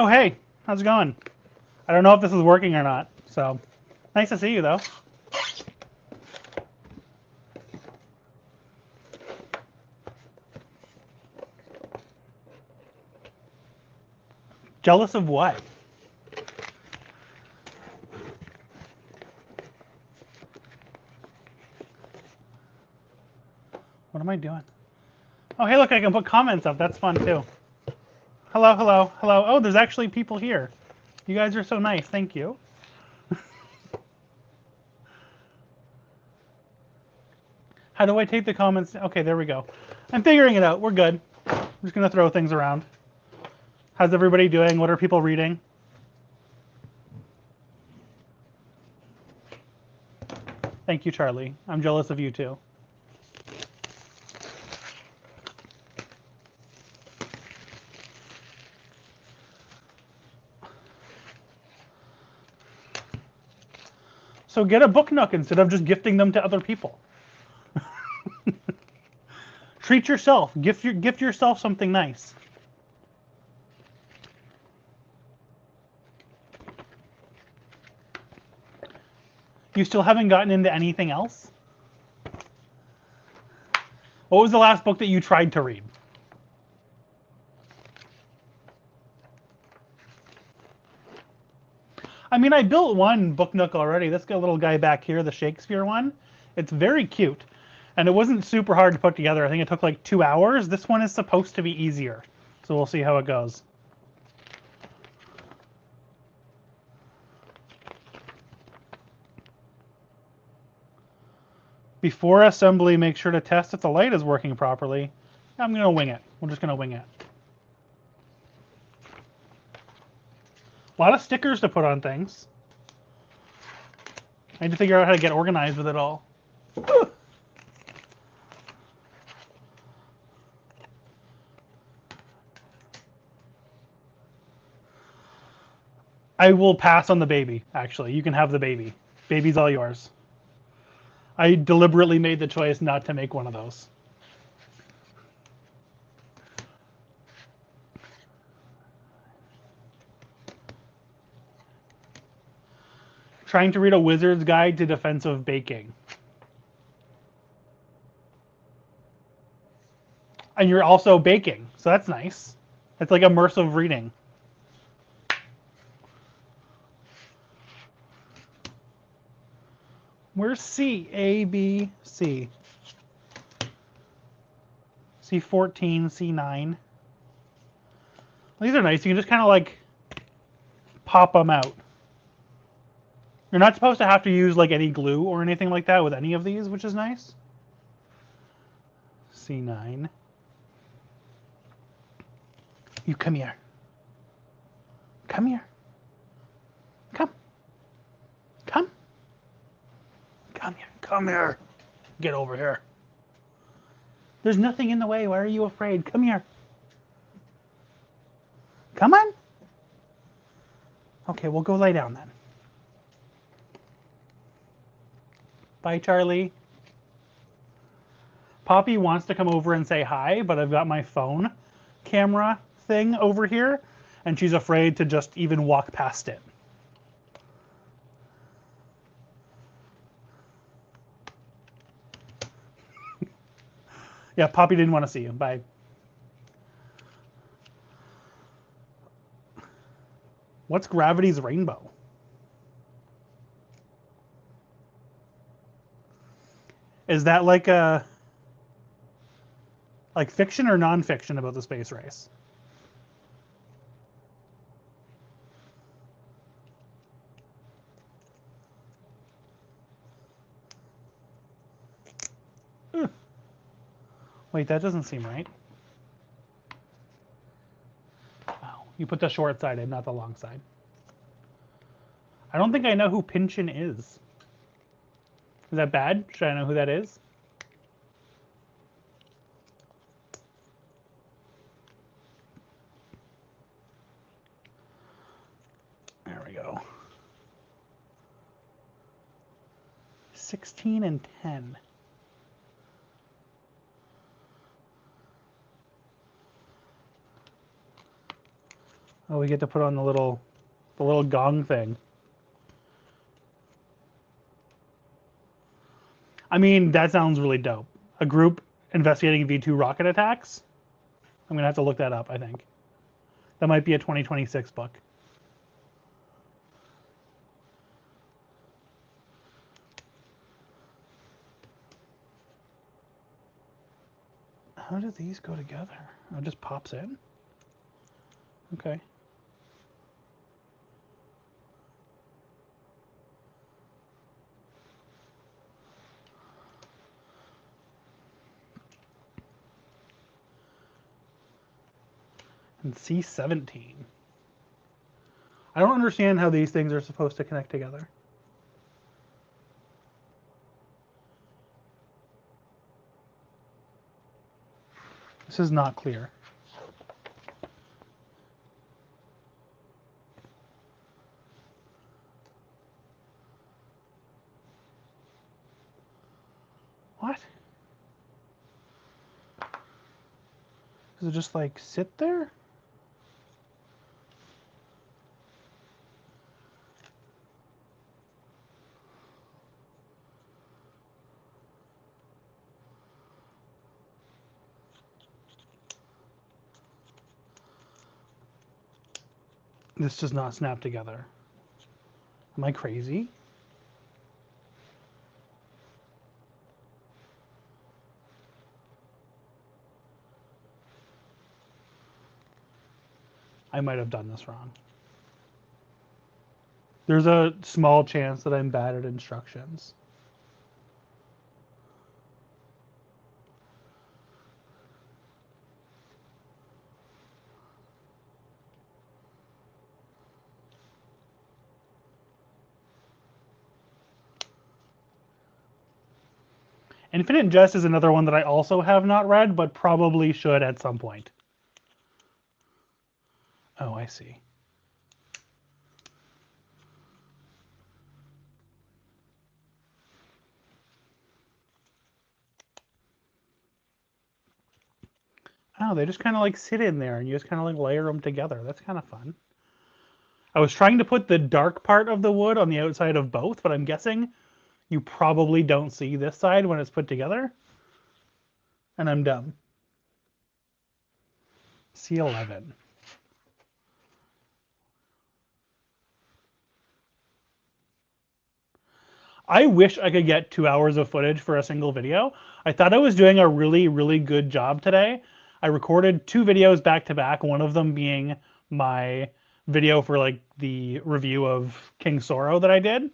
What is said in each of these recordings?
Oh, hey, how's it going? I don't know if this is working or not, so nice to see you, though. Jealous of what? What am I doing? Oh, hey, look, I can put comments up. That's fun, too. Hello, hello, hello. Oh, there's actually people here. You guys are so nice. Thank you. How do I take the comments? Okay, there we go. I'm figuring it out. We're good. I'm just going to throw things around. How's everybody doing? What are people reading? Thank you, Charlie. I'm jealous of you, too. So get a book nook instead of just gifting them to other people. Treat yourself. Gift yourself something nice. You still haven't gotten into anything else? What was the last book that you tried to read? I mean, I built one book nook already. This little guy back here, the Shakespeare one. It's very cute. And it wasn't super hard to put together. I think it took like 2 hours. This one is supposed to be easier. So we'll see how it goes. Before assembly, make sure to test if the light is working properly. I'm going to wing it. We're just going to wing it. A lot of stickers to put on things. I need to figure out how to get organized with it all. I will pass on the baby, actually. You can have the baby. Baby's all yours. I deliberately made the choice not to make one of those. Trying to read a wizard's guide to defensive baking. And you're also baking, so that's nice. It's like immersive reading. Where's C? A, B, C. C14, C9. These are nice. You can just kind of like pop them out. You're not supposed to have to use like any glue or anything like that with any of these, which is nice. C9. You come here. Come here. Come. Come. Come here. Come here. Get over here. There's nothing in the way. Why are you afraid? Come here. Come on. Okay, we'll go lay down then. Bye, Charlie. Poppy wants to come over and say hi, but I've got my phone camera thing over here, and she's afraid to just even walk past it. Yeah, Poppy didn't want to see you. Bye. What's Gravity's Rainbow? Is that like a fiction or nonfiction about the space race? Wait, that doesn't seem right. Oh, you put the short side in, not the long side. I don't think I know who Pynchon is. Is that bad? Should I know who that is? There we go. 16 and 10. Oh, we get to put on the little gong thing. I mean, that sounds really dope. A group investigating V2 rocket attacks. I'm gonna have to look that up, I think. That might be a 2026 book. How do these go together? Oh, it just pops in? Okay. And C17. I don't understand how these things are supposed to connect together. This is not clear. What? Does it just like sit there? This does not snap together. Am I crazy? I might have done this wrong. There's a small chance that I'm bad at instructions. Infinite Jest is another one that I also have not read, but probably should at some point. Oh, I see. Oh, they just kind of like sit in there and you just kind of like layer them together. That's kind of fun. I was trying to put the dark part of the wood on the outside of both, but I'm guessing you probably don't see this side when it's put together. And I'm dumb. C11. I wish I could get 2 hours of footage for a single video. I thought I was doing a really, really good job today. I recorded 2 videos back to back, one of them being my video for like the review of King Sorrow that I did.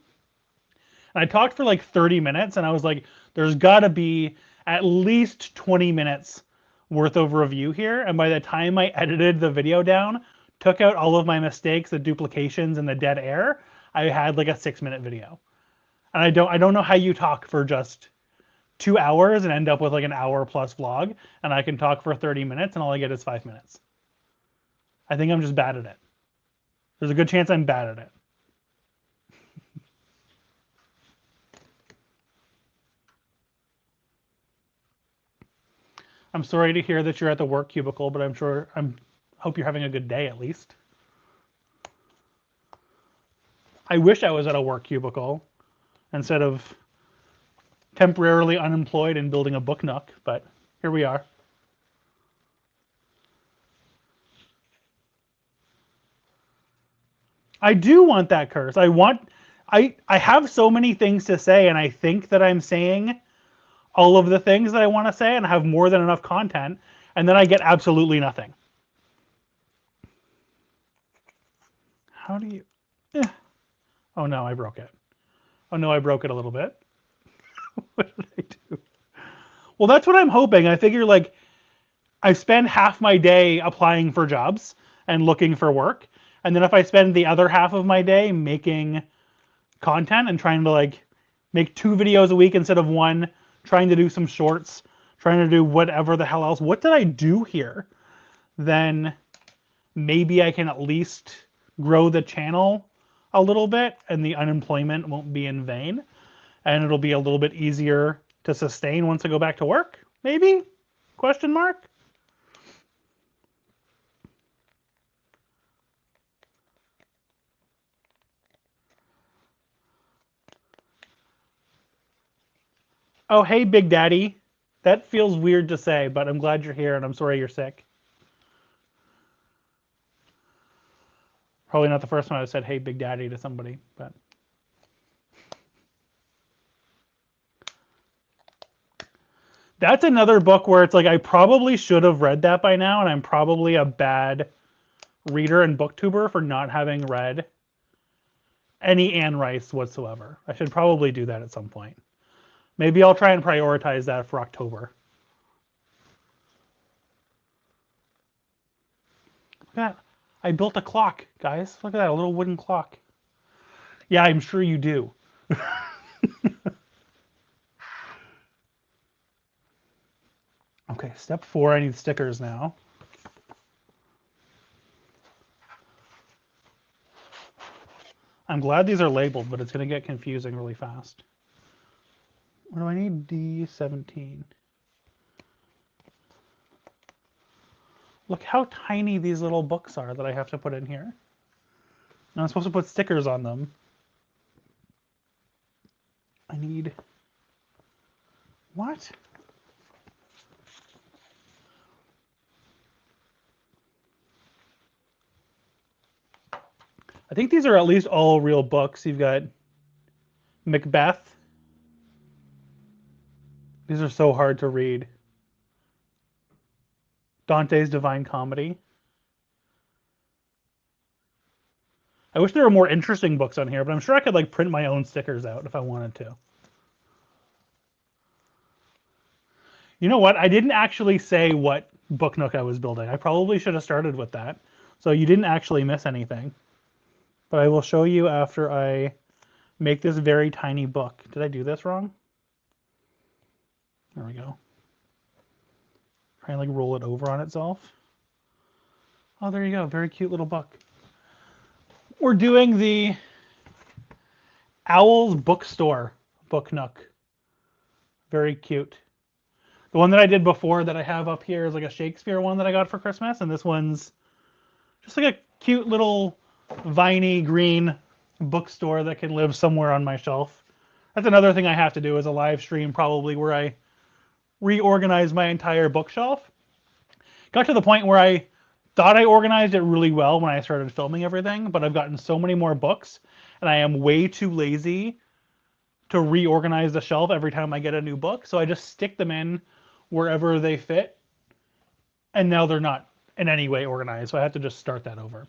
And I talked for like 30 minutes and I was like, there's gotta be at least 20 minutes worth of review here. And by the time I edited the video down, took out all of my mistakes, the duplications and the dead air, I had like a 6-minute video. And I don't know how you talk for just 2 hours and end up with like an hour plus vlog, and I can talk for 30 minutes and all I get is 5 minutes. I think I'm just bad at it. There's a good chance I'm bad at it. I'm sorry to hear that you're at the work cubicle, but hope you're having a good day at least. I wish I was at a work cubicle instead of temporarily unemployed and building a book nook, but here we are. I do want that curse. I have so many things to say, and I think that I'm saying all of the things that I want to say and have more than enough content, and then I get absolutely nothing. How do you... Oh no, I broke it. Oh no, I broke it a little bit. What did I do? Well, that's what I'm hoping. I figure like I spend half my day applying for jobs and looking for work. And then if I spend the other half of my day making content and trying to like make 2 videos a week instead of 1, trying to do some shorts, trying to do whatever the hell else. What did I do here? Then maybe I can at least grow the channel a little bit and the unemployment won't be in vain. And it'll be a little bit easier to sustain once I go back to work. Maybe? Question mark? Oh, hey, Big Daddy. That feels weird to say, but I'm glad you're here and I'm sorry you're sick. Probably not the first time I've said, hey, Big Daddy to somebody, but. That's another book where it's like, I probably should have read that by now, and I'm probably a bad reader and booktuber for not having read any Anne Rice whatsoever. I should probably do that at some point. Maybe I'll try and prioritize that for October. Look at that. I built a clock, guys. Look at that, a little wooden clock. Yeah, I'm sure you do. Okay, step 4, I need stickers now. I'm glad these are labeled, but it's going to get confusing really fast. What do I need? D17. Look how tiny these little books are that I have to put in here. And I'm supposed to put stickers on them. I need... What? I think these are at least all real books. You've got Macbeth. These are so hard to read. Dante's Divine Comedy. I wish there were more interesting books on here, but I'm sure I could like print my own stickers out if I wanted to. You know what? I didn't actually say what book nook I was building. I probably should have started with that. So you didn't actually miss anything. But I will show you after I make this very tiny book. Did I do this wrong? There we go. Try and like roll it over on itself. Oh, there you go. Very cute little book. We're doing the Owl's Bookstore book nook. Very cute. The one that I did before that I have up here is like a Shakespeare one that I got for Christmas, and this one's just like a cute little viney green bookstore that can live somewhere on my shelf. That's another thing I have to do is a live stream probably where I reorganize my entire bookshelf. Got to the point where I thought I organized it really well when I started filming everything, but I've gotten so many more books and I am way too lazy to reorganize the shelf every time I get a new book. So I just stick them in wherever they fit. And now they're not in any way organized. So I have to just start that over.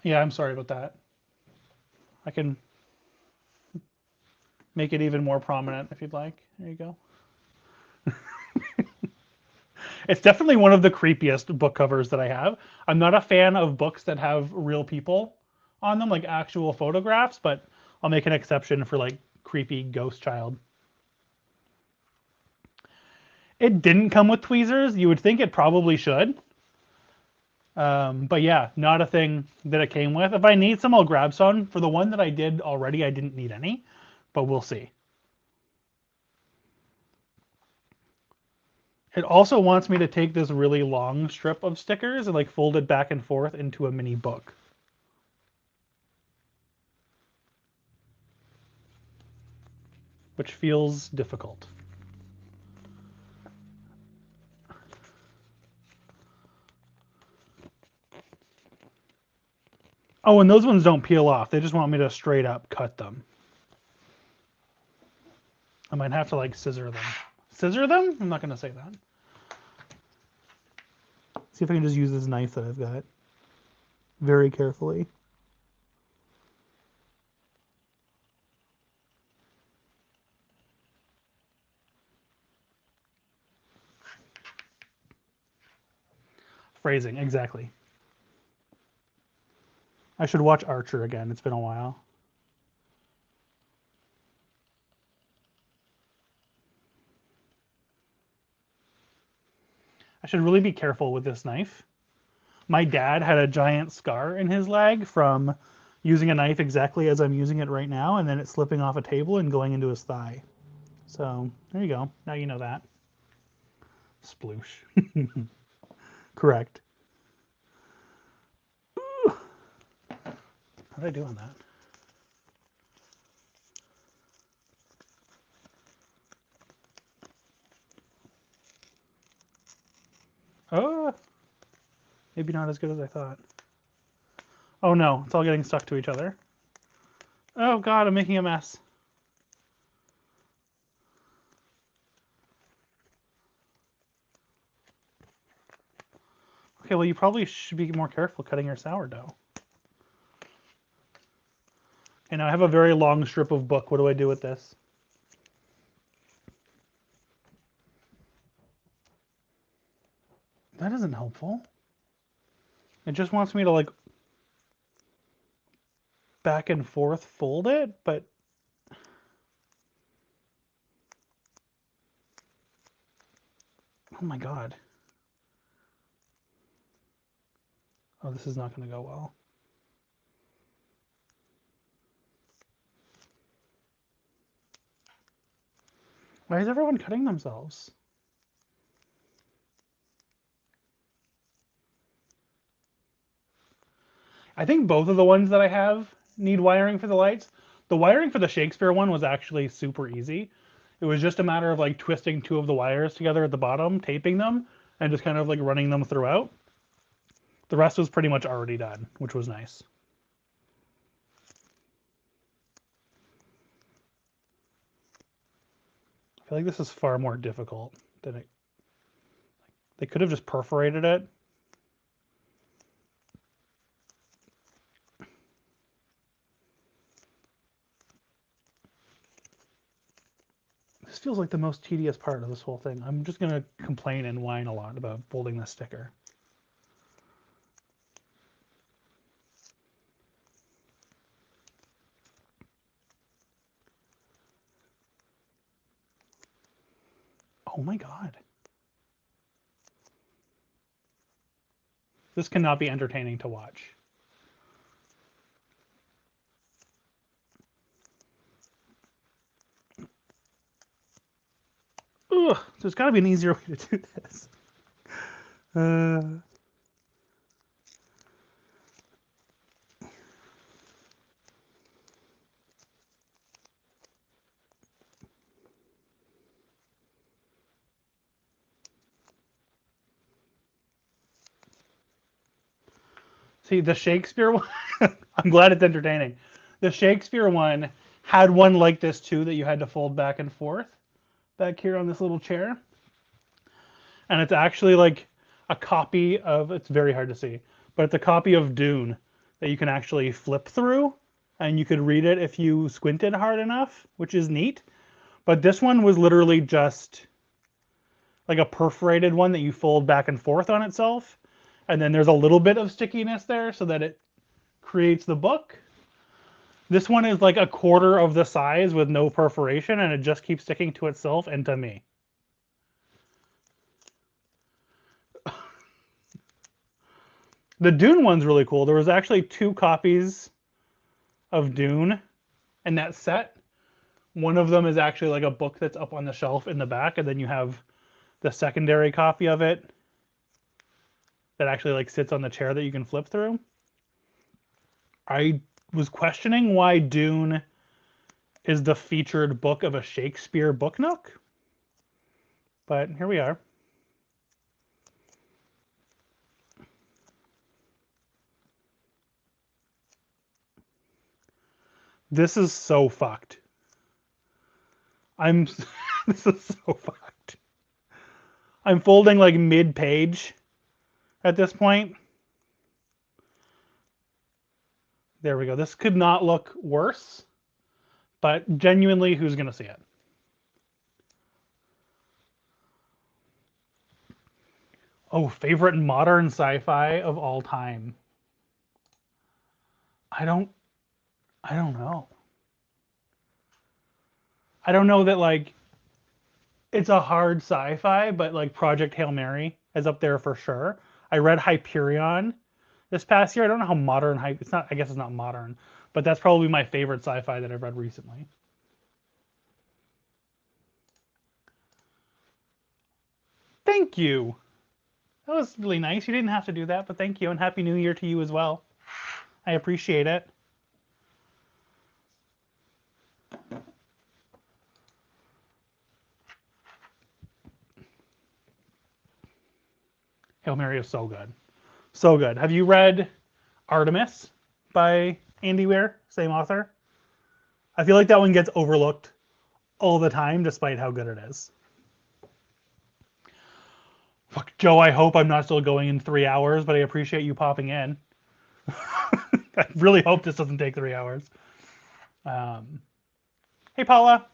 Yeah, I'm sorry about that. I can make it even more prominent if you'd like. There you go. It's definitely one of the creepiest book covers that I have. I'm not a fan of books that have real people on them, like actual photographs, but I'll make an exception for like creepy ghost child. It didn't come with tweezers. You would think it probably should. But yeah, not a thing that it came with. If I need some, I'll grab some. For the one that I did already, I didn't need any, but we'll see. It also wants me to take this really long strip of stickers and like fold it back and forth into a mini book. Which feels difficult. Oh, and those ones don't peel off. They just want me to straight up cut them. I might have to like scissor them. Scissor them? I'm not going to say that. See if I can just use this knife that I've got very carefully. Phrasing, exactly. I should watch Archer again. It's been a while. I should really be careful with this knife. My dad had a giant scar in his leg from using a knife exactly as I'm using it right now, and then it slipping off a table and going into his thigh. So there you go. Now you know that. Sploosh. Correct. How did I do on that? Oh, maybe not as good as I thought. Oh no, it's all getting stuck to each other. Oh god, I'm making a mess. Okay, well you probably should be more careful cutting your sourdough. Okay, now I have a very long strip of book. What do I do with this? That isn't helpful. It just wants me to like back and forth fold it, but oh my god. Oh, this is not going to go well. Why is everyone cutting themselves? I think both of the ones that I have need wiring for the lights. The wiring for the Shakespeare one was actually super easy. It was just a matter of like twisting two of the wires together at the bottom, taping them, and just kind of like running them throughout. The rest was pretty much already done, which was nice. I feel like this is far more difficult than it. They could have just perforated it. This feels like the most tedious part of this whole thing. I'm just going to complain and whine a lot about folding this sticker. Oh my god. This cannot be entertaining to watch. Ugh, there's got to be an easier way to do this. See, the Shakespeare one, I'm glad it's entertaining. The Shakespeare one had one like this too that you had to fold back and forth back here on this little chair. And it's actually like a copy of, it's very hard to see, but it's a copy of Dune that you can actually flip through and you could read it if you squinted hard enough, which is neat. But this one was literally just like a perforated one that you fold back and forth on itself. And then there's a little bit of stickiness there so that it creates the book. This one is like a quarter of the size with no perforation, and it just keeps sticking to itself and to me. The Dune one's really cool. There was actually 2 copies of Dune in that set. One of them is actually like a book that's up on the shelf in the back, and then you have the secondary copy of it that actually like sits on the chair that you can flip through. I was questioning why Dune is the featured book of a Shakespeare book Nook, but here we are. This is so fucked. I'm this is so fucked. I'm folding like mid-page at this point. There we go. This could not look worse, but genuinely, who's going to see it? Oh, favorite modern sci-fi of all time. I don't I don't know. I don't know that like it's a hard sci-fi, but like Project Hail Mary is up there for sure. I read Hyperion this past year. I don't know how modern it's not. I guess it's not modern, but that's probably my favorite sci-fi that I've read recently. Thank you. That was really nice. You didn't have to do that, but thank you, and Happy New Year to you as well. I appreciate it. Hail Mary is so good. So good. Have you read Artemis by Andy Weir, same author? I feel like that one gets overlooked all the time, despite how good it is. Fuck, Joe, I hope I'm not still going in 3 hours, but I appreciate you popping in. I really hope this doesn't take 3 hours. Hey, Paula.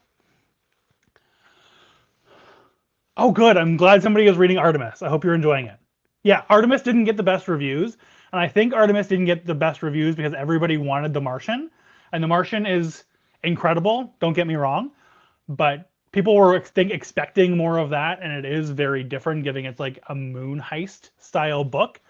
Oh, good. I'm glad somebody is reading Artemis. I hope you're enjoying it. Yeah, Artemis didn't get the best reviews, and I think Artemis didn't get the best reviews because everybody wanted The Martian, and The Martian is incredible, don't get me wrong, but people were expecting more of that, and it is very different, giving it's like a moon heist style book.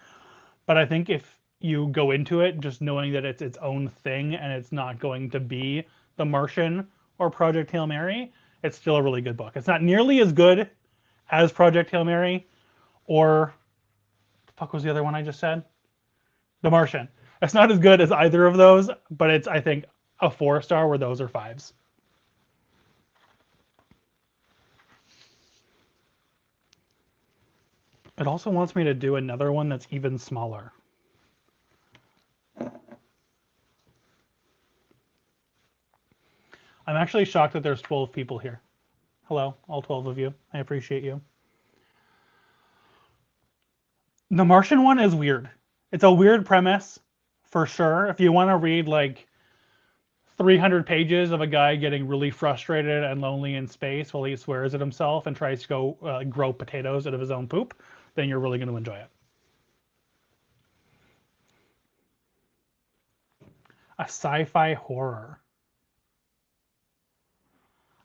But I think if you go into it just knowing that it's its own thing and it's not going to be The Martian or Project Hail Mary, it's still a really good book. It's not nearly as good as Project Hail Mary or the fuck was the other one I just said? The Martian. It's not as good as either of those, but it's, I think, a 4-star where those are 5s. It also wants me to do another one that's even smaller. I'm actually shocked that there's 12 people here. Hello, all 12 of you. I appreciate you. The Martian one is weird. It's a weird premise, for sure. If you want to read like 300 pages of a guy getting really frustrated and lonely in space while he swears at himself and tries to go grow potatoes out of his own poop, then you're really going to enjoy it. A sci-fi horror.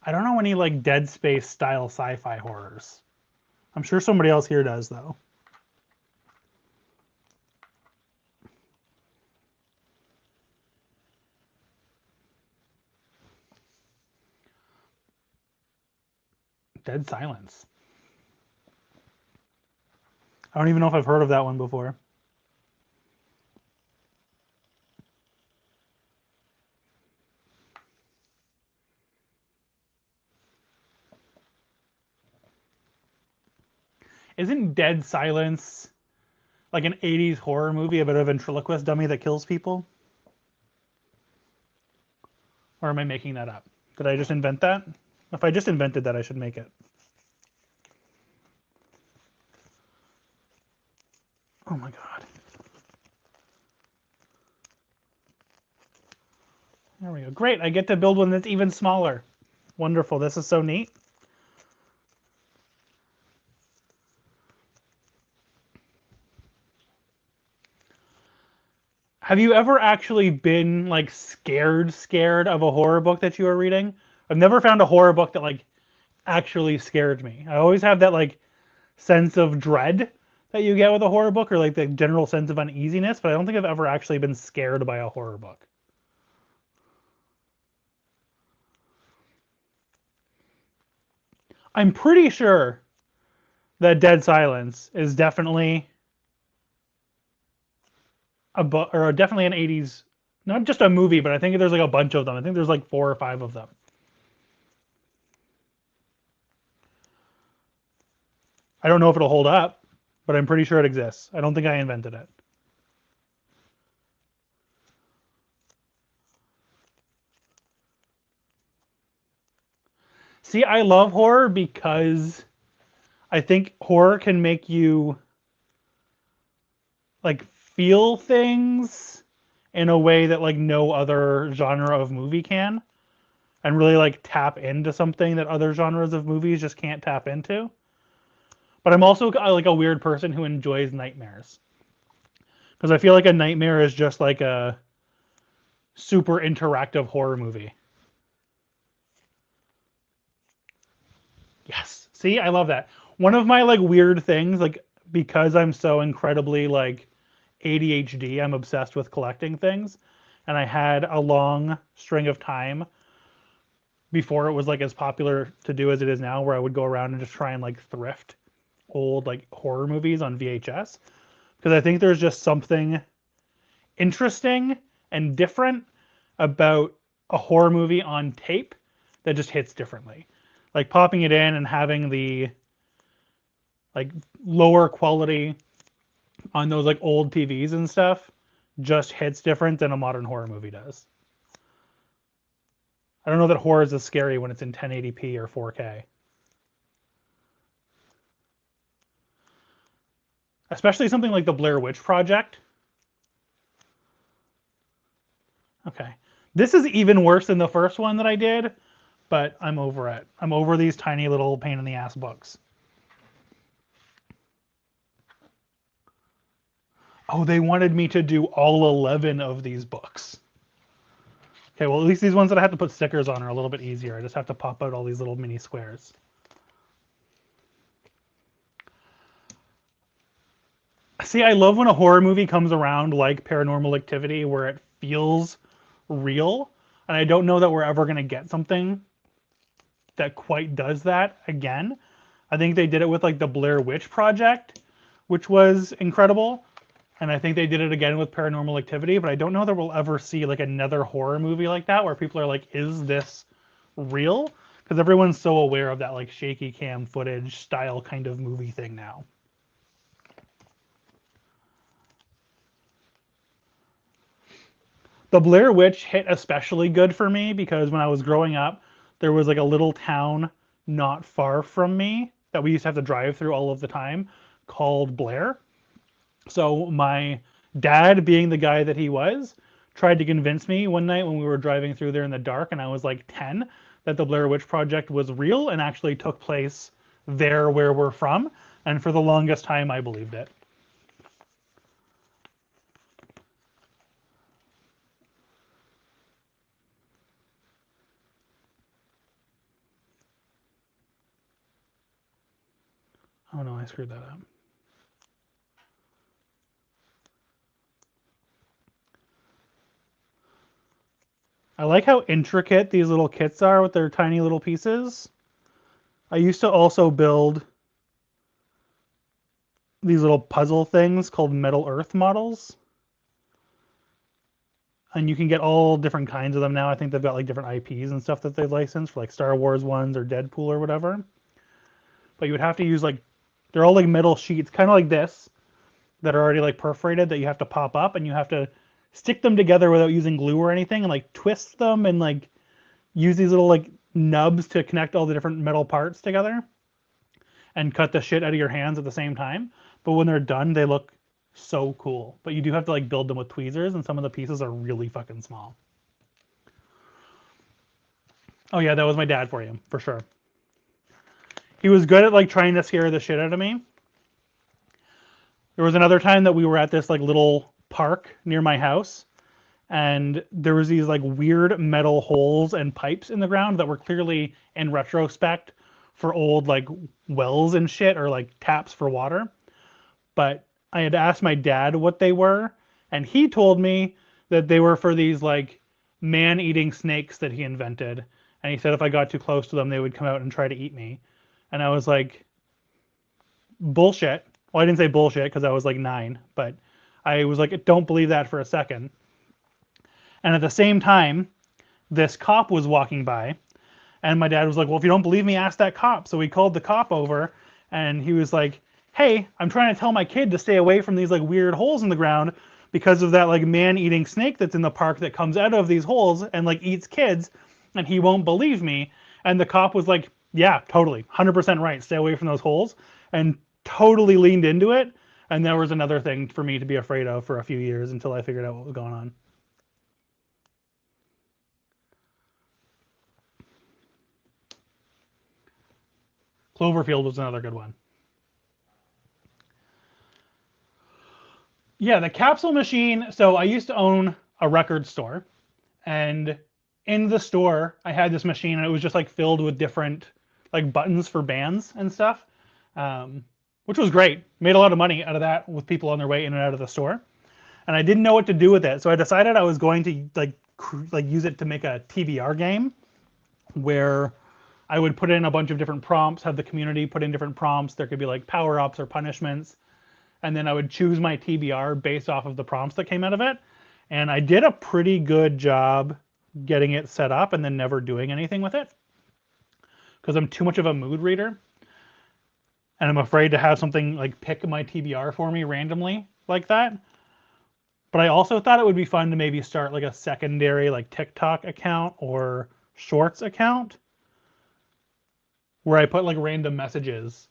I don't know any like Dead Space style sci-fi horrors. I'm sure somebody else here does though. Dead Silence. I don't even know if I've heard of that one before. Isn't Dead Silence like an 80s horror movie about a ventriloquist dummy that kills people? Or am I making that up? Did I just invent that? If I just invented that, I should make it. Oh my god. There we go. Great, I get to build one that's even smaller. Wonderful, this is so neat. Have you ever actually been like scared of a horror book that you are reading? I've never found a horror book that like actually scared me. I always have that like sense of dread that you get with a horror book or like the general sense of uneasiness, but I don't think I've ever actually been scared by a horror book. I'm pretty sure that Dead Silence is definitely a book or definitely an 80s, not just a movie, but I think there's like a bunch of them. I think there's like 4 or 5 of them. I don't know if it'll hold up, but I'm pretty sure it exists. I don't think I invented it. See, I love horror because I think horror can make you like feel things in a way that like no other genre of movie can, and really like tap into something that other genres of movies just can't tap into. But I'm also like a weird person who enjoys nightmares because I feel like a nightmare is just like a super interactive horror movie. Yes. See, I love that. One of my like weird things, like because I'm so incredibly like ADHD, I'm obsessed with collecting things. And I had a long string of time before it was like as popular to do as it is now, where I would go around and just try and like thrift old like horror movies on VHS. Because I think there's just something interesting and different about a horror movie on tape that just hits differently. Like popping it in and having the like lower quality on those like old TVs and stuff just hits different than a modern horror movie does. I don't know that horror is as scary when it's in 1080p or 4K. Especially something like the Blair Witch Project. Okay. This is even worse than the first one that I did, but I'm over it. I'm over these tiny little pain in the ass books. Oh, they wanted me to do all 11 of these books. Okay, well, at least these ones that I have to put stickers on are a little bit easier. I just have to pop out all these little mini squares. See, I love when a horror movie comes around like Paranormal Activity where it feels real. And I don't know that we're ever going to get something that quite does that again. I think they did it with like the Blair Witch Project, which was incredible. And I think they did it again with Paranormal Activity, but I don't know that we'll ever see like another horror movie like that where people are like, is this real? Because everyone's so aware of that like shaky cam footage style kind of movie thing now. The Blair Witch hit especially good for me because when I was growing up, there was like a little town not far from me that we used to have to drive through all of the time called Blair. So my dad, being the guy that he was, tried to convince me one night when we were driving through there in the dark and I was like 10 that the Blair Witch Project was real and actually took place there where we're from. And for the longest time, I believed it. Oh no, I screwed that up. I like how intricate these little kits are with their tiny little pieces. I used to also build these little puzzle things called Metal Earth models. And you can get all different kinds of them now. I think they've got like different IPs and stuff that they've licensed for like Star Wars ones or Deadpool or whatever. But you would have to use like, they're all like metal sheets, kind of like this, that are already like perforated that you have to pop up and you have to stick them together without using glue or anything and like twist them and like use these little like nubs to connect all the different metal parts together and cut the shit out of your hands at the same time. But when they're done, they look so cool. But you do have to like build them with tweezers and some of the pieces are really fucking small. Oh yeah, that was my dad for you, for sure. He was good at like trying to scare the shit out of me. There was another time that we were at this like little park near my house and there was these like weird metal holes and pipes in the ground that were clearly in retrospect for old like wells and shit or like taps for water. But I had asked my dad what they were and he told me that they were for these like man-eating snakes that he invented. And he said if I got too close to them, they would come out and try to eat me. And I was like, bullshit. Well, I didn't say bullshit because I was like 9, but I was like, don't believe that for a second. And at the same time, this cop was walking by, and my dad was like, well, if you don't believe me, ask that cop. So we called the cop over, and he was like, hey, I'm trying to tell my kid to stay away from these like weird holes in the ground because of that like man-eating snake that's in the park that comes out of these holes and like eats kids, and he won't believe me. And the cop was like, yeah, totally, 100% right, stay away from those holes, and totally leaned into it. And there was another thing for me to be afraid of for a few years until I figured out what was going on. Cloverfield was another good one. Yeah, the capsule machine. So I used to own a record store, and in the store I had this machine, and it was just like filled with different like buttons for bands and stuff, which was great. Made a lot of money out of that with people on their way in and out of the store. And I didn't know what to do with it, so I decided I was going to like use it to make a TBR game where I would put in a bunch of different prompts, have the community put in different prompts. There could be like power ups or punishments. And then I would choose my TBR based off of the prompts that came out of it. And I did a pretty good job getting it set up and then never doing anything with it because I'm too much of a mood reader. And I'm afraid to have something like pick my TBR for me randomly like that. But I also thought it would be fun to maybe start like a secondary like TikTok account or Shorts account where I put like random messages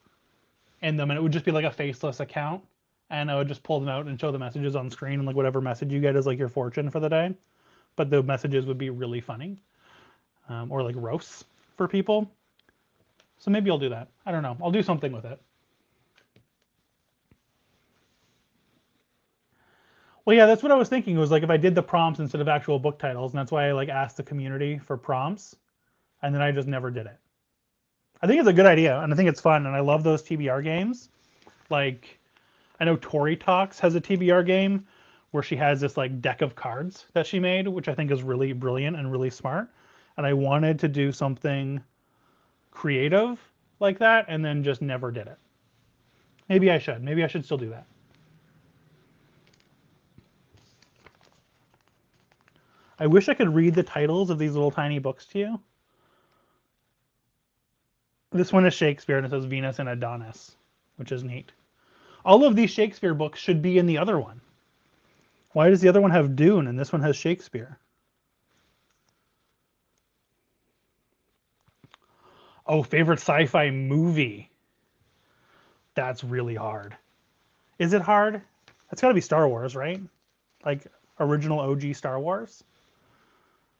in them, and it would just be like a faceless account, and I would just pull them out and show the messages on screen, and like whatever message you get is like your fortune for the day. But the messages would be really funny, or like roasts for people. So maybe I'll do that. I don't know. I'll do something with it. Well, yeah, that's what I was thinking. Was like if I did the prompts instead of actual book titles, and that's why I like asked the community for prompts, and then I just never did it. I think it's a good idea, and I think it's fun, and I love those TBR games. Like, I know Tori Talks has a TBR game where she has this like deck of cards that she made, which I think is really brilliant and really smart. And I wanted to do something creative like that, and then just never did it. Maybe I should. Maybe I should still do that. I wish I could read the titles of these little tiny books to you. This one is Shakespeare, and it says Venus and Adonis, which is neat. All of these Shakespeare books should be in the other one. Why does the other one have Dune and this one has Shakespeare? Oh, favorite sci-fi movie. That's really hard. Is it hard? It's got to be Star Wars, right? Like original OG Star Wars.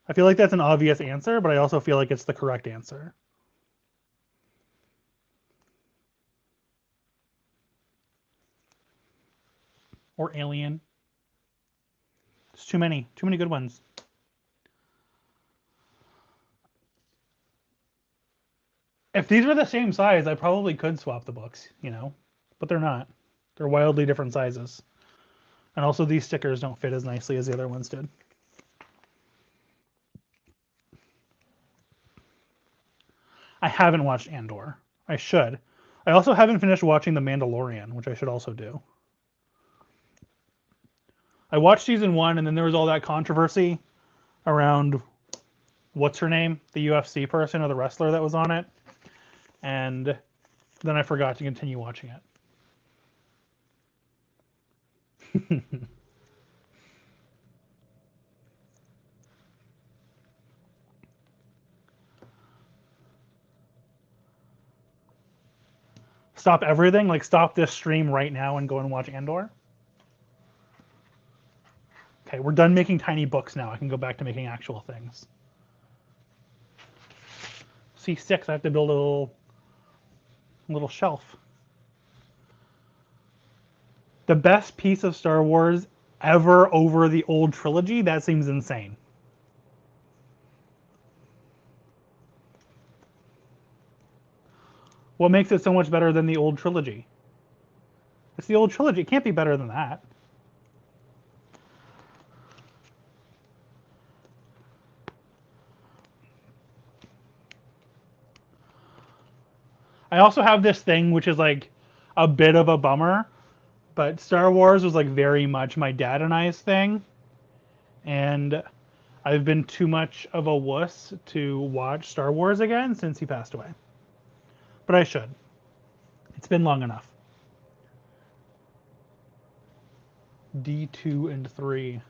I feel like that's an obvious answer, but I also feel like it's the correct answer. Or Alien. It's too many good ones. If these were the same size, I probably could swap the books, you know, but they're not. They're wildly different sizes. And also these stickers don't fit as nicely as the other ones did. I haven't watched Andor. I should. I also haven't finished watching The Mandalorian, which I should also do. I watched season 1, and then there was all that controversy around what's her name, the UFC person or the wrestler that was on it, and then I forgot to continue watching it. Stop everything? Like stop this stream right now and go and watch Andor? Okay, we're done making tiny books now. I can go back to making actual things. C6, I have to build a little shelf. The best piece of Star Wars ever over the old trilogy? That seems insane. What makes it so much better than the old trilogy? It's the old trilogy. It can't be better than that. I also have this thing which is like a bit of a bummer, but Star Wars was like very much my dad and I's thing, and I've been too much of a wuss to watch Star Wars again since he passed away. But I should. It's been long enough. D2 and 3.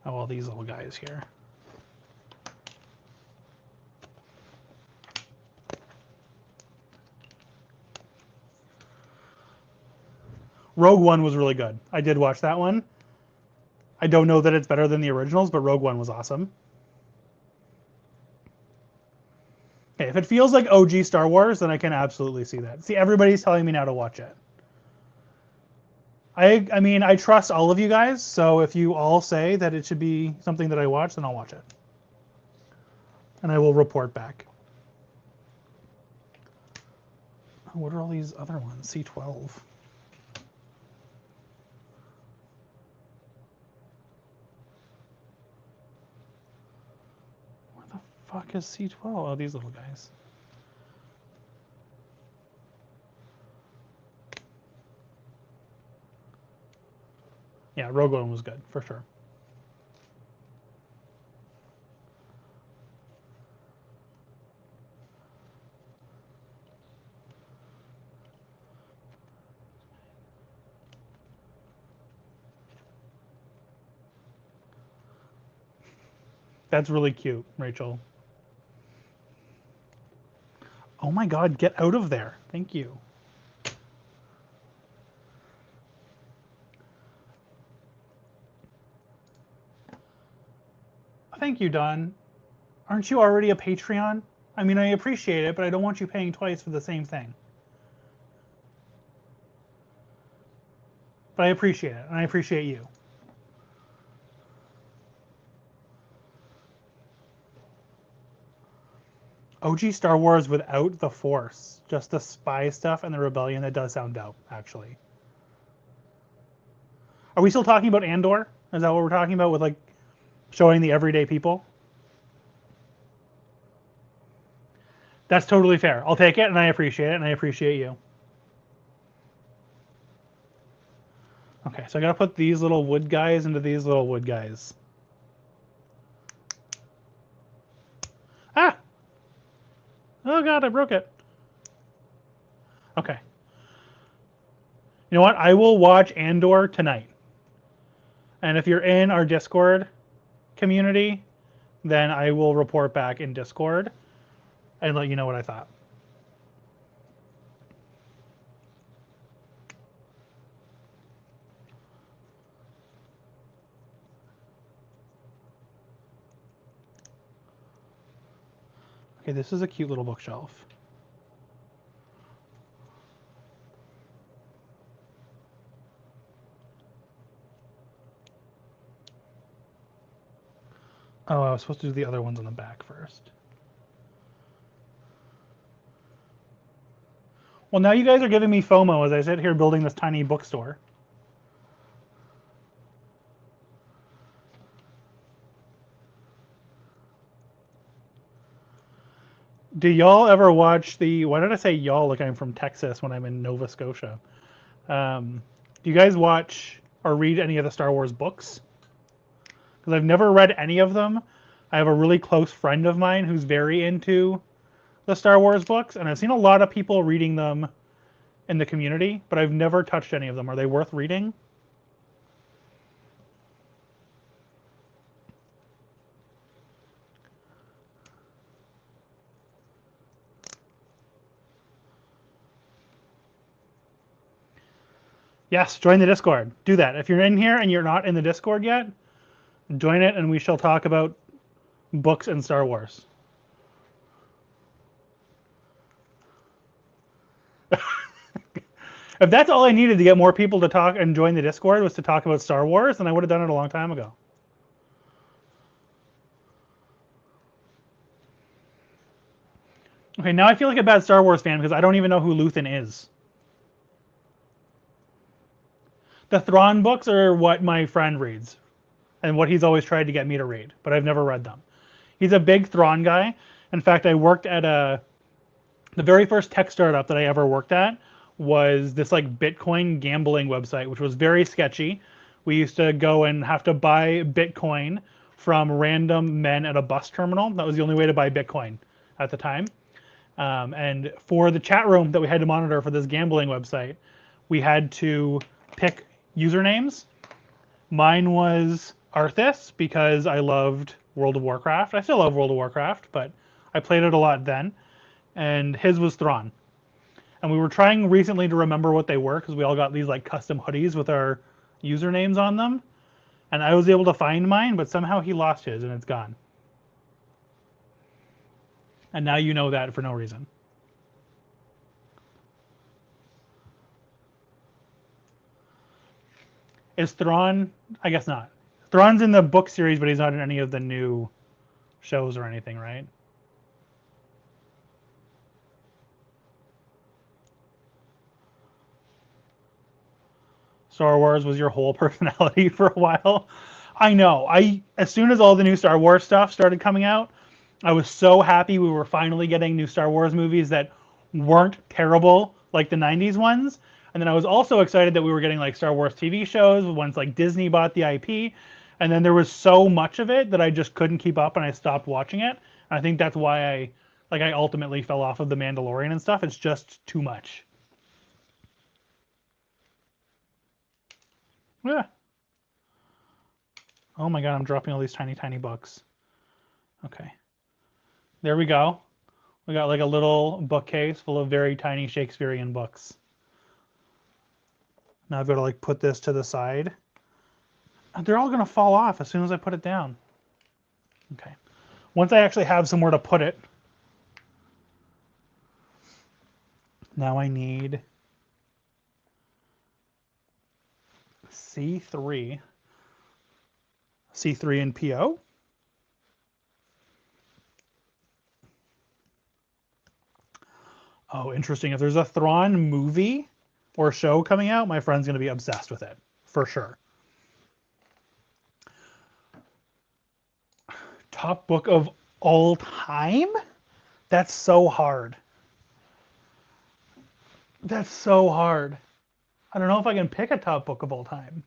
Oh, all these little guys here. Rogue One was really good. I did watch that one. I don't know that it's better than the originals, but Rogue One was awesome. Okay, if it feels like OG Star Wars, then I can absolutely see that. See, everybody's telling me now to watch it. I mean, I trust all of you guys, so if you all say that it should be something that I watch, then I'll watch it. And I will report back. What are all these other ones? C12. Where the fuck is C12? Oh, these little guys. Yeah, Rogue One was good, for sure. That's really cute, Rachel. Oh my God, get out of there. Thank you. Thank you, Don. Aren't you already a Patreon? I mean, I appreciate it, but I don't want you paying twice for the same thing. But I appreciate it, and I appreciate you. OG Star Wars without the Force. Just the spy stuff and the rebellion. That does sound dope, actually. Are we still talking about Andor? Is that what we're talking about with like showing the everyday people? That's totally fair. I'll take it, and I appreciate it, and I appreciate you. Okay, so I gotta put these little wood guys into these little wood guys. Ah! Oh God, I broke it. Okay. You know what? I will watch Andor tonight. And if you're in our Discord community, then I will report back in Discord and let you know what I thought. Okay, this is a cute little bookshelf. Oh, I was supposed to do the other ones on the back first. Well, now you guys are giving me FOMO as I sit here building this tiny bookstore. Do y'all ever watch the... Why did I say y'all like I'm from Texas when I'm in Nova Scotia? Do you guys watch or read any of the Star Wars books? Because I've never read any of them. I have a really close friend of mine who's very into the Star Wars books, and I've seen a lot of people reading them in the community, but I've never touched any of them. Are they worth reading? Yes, join the Discord. Do that. If you're in here and you're not in the Discord yet, join it and we shall talk about books and Star Wars. If that's all I needed to get more people to talk and join the Discord was to talk about Star Wars, then I would have done it a long time ago. Okay, now I feel like a bad Star Wars fan because I don't even know who Luthen is. The Thrawn books are what my friend reads and what he's always tried to get me to read, but I've never read them. He's a big Thrawn guy. In fact, I worked at the very first tech startup that I ever worked at was this like Bitcoin gambling website, which was very sketchy. We used to go and have to buy Bitcoin from random men at a bus terminal. That was the only way to buy Bitcoin at the time. And for the chat room that we had to monitor for this gambling website, we had to pick usernames. Mine was Arthas because I loved World of Warcraft. I still love World of Warcraft, but I played it a lot then. And his was Thrawn. And we were trying recently to remember what they were because we all got these like custom hoodies with our usernames on them. And I was able to find mine, but somehow he lost his and it's gone. And now you know that for no reason. Is Thrawn? I guess not. Thrawn's in the book series, but he's not in any of the new shows or anything, right? Star Wars was your whole personality for a while. I know. As soon as all the new Star Wars stuff started coming out, I was so happy we were finally getting new Star Wars movies that weren't terrible like the 90s ones. And then I was also excited that we were getting like Star Wars TV shows once like Disney bought the IP. And then there was so much of it that I just couldn't keep up and I stopped watching it. And I think that's why I ultimately fell off of The Mandalorian and stuff. It's just too much. Yeah. Oh my god, I'm dropping all these tiny, tiny books. Okay. There we go. We got like a little bookcase full of very tiny Shakespearean books. Now I've got to like put this to the side. They're all going to fall off as soon as I put it down. Okay. Once I actually have somewhere to put it, now I need C3. C3 and PO. Oh, interesting. If there's a Thrawn movie or show coming out, my friend's going to be obsessed with it, for sure. Top book of all time? That's so hard. That's so hard. I don't know if I can pick a top book of all time.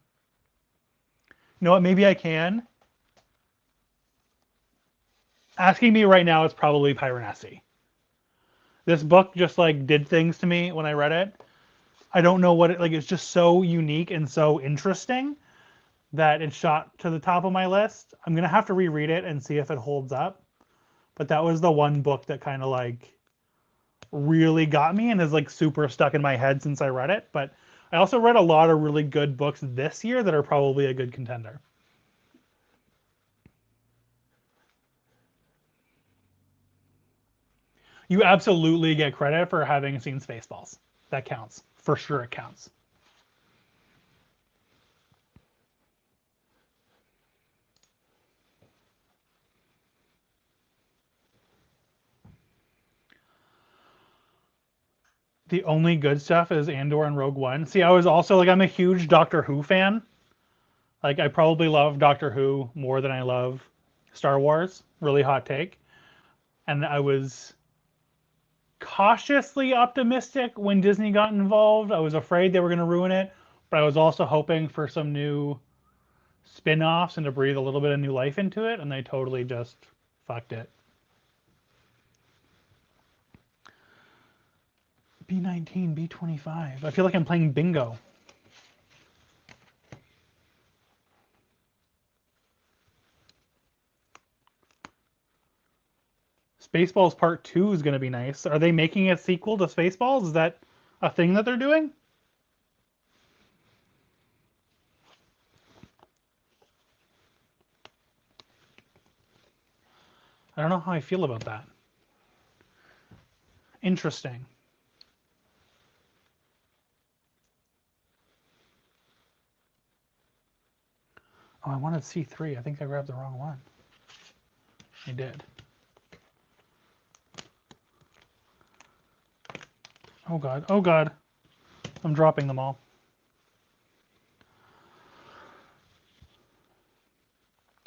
You know what? Maybe I can. Asking me right now, it's probably Piranesi. This book just like did things to me when I read it. I don't know what it like. It's just so unique and so interesting that it shot to the top of my list. I'm gonna have to reread it and see if it holds up. But that was the one book that kind of like really got me and is like super stuck in my head since I read it. But I also read a lot of really good books this year that are probably a good contender. You absolutely get credit for having seen Spaceballs. That counts. For sure it counts. The only good stuff is Andor and Rogue One. See, I was also like, I'm a huge Doctor Who fan. Like, I probably love Doctor Who more than I love Star Wars. Really hot take. And I was cautiously optimistic when Disney got involved. I was afraid they were going to ruin it, but I was also hoping for some new spin-offs and to breathe a little bit of new life into it, and they totally just fucked it. B19, B25. I feel like I'm playing bingo. Spaceballs Part 2 is going to be nice. Are they making a sequel to Spaceballs? Is that a thing that they're doing? I don't know how I feel about that. Interesting. Oh, I wanted C3. I think I grabbed the wrong one. I did. Oh god. Oh god. I'm dropping them all.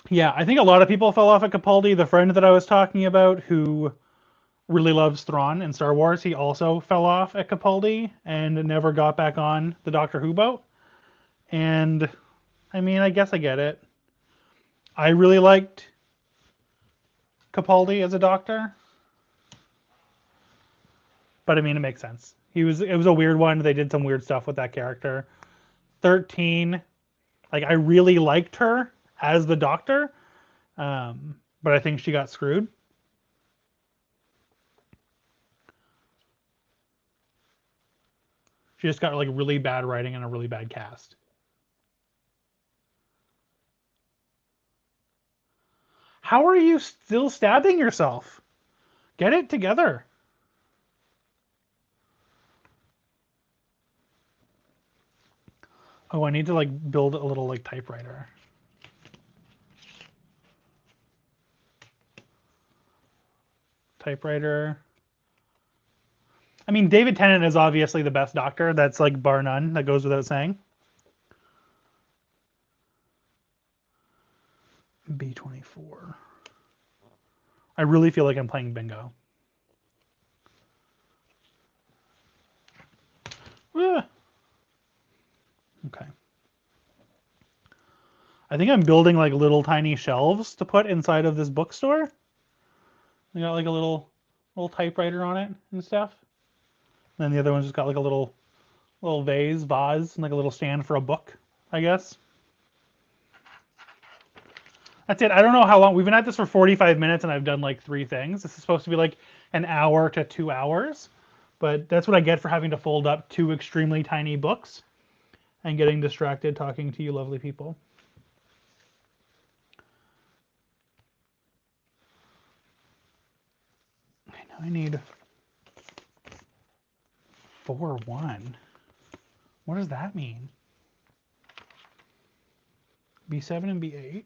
Yeah, I think a lot of people fell off at Capaldi. The friend that I was talking about who really loves Thrawn and Star Wars, he also fell off at Capaldi and never got back on the Doctor Who boat. And I mean, I guess I get it. I really liked Capaldi as a doctor, but I mean, it makes sense. It was a weird one. They did some weird stuff with that character. 13, like I really liked her as the doctor, but I think she got screwed. She just got like really bad writing and a really bad cast. How are you still stabbing yourself? Get it together. Oh, I need to like build a little like typewriter. Typewriter. I mean, David Tennant is obviously the best doctor. That's like bar none. That goes without saying. B24. I really feel like I'm playing bingo. Ah. Okay. I think I'm building like little tiny shelves to put inside of this bookstore. I got like a little typewriter on it and stuff. And then the other one's just got like a little vase, and like a little stand for a book, I guess. That's it. I don't know how long. We've been at this for 45 minutes and I've done like 3 things. This is supposed to be like an hour to 2 hours. But that's what I get for having to fold up 2 extremely tiny books and getting distracted talking to you lovely people. I need 4-1. What does that mean? B7 and B8.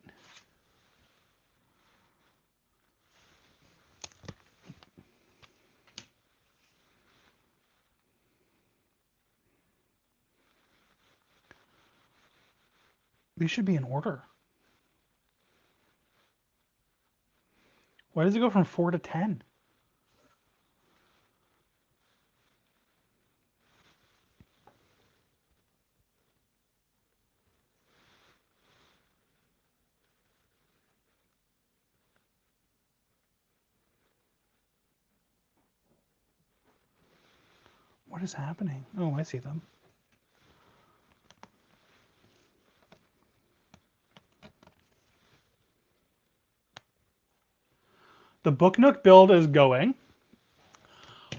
These should be in order. Why does it go from 4 to 10? What is happening? Oh, I see them. The Book Nook build is going.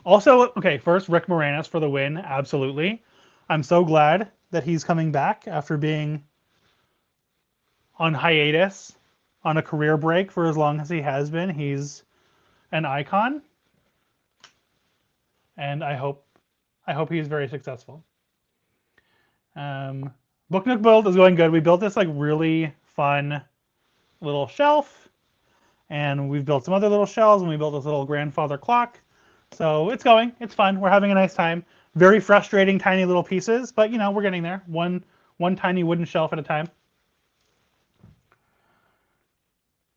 Also, okay, first, Rick Moranis for the win, absolutely. I'm so glad that he's coming back after being on hiatus, on a career break for as long as he has been. He's an icon, and I hope he's very successful. Book Nook build is going good. We built this like really fun little shelf, and we've built some other little shelves, and we built this little grandfather clock. So it's going. It's fun. We're having a nice time. Very frustrating, tiny little pieces, but you know we're getting there. One tiny wooden shelf at a time.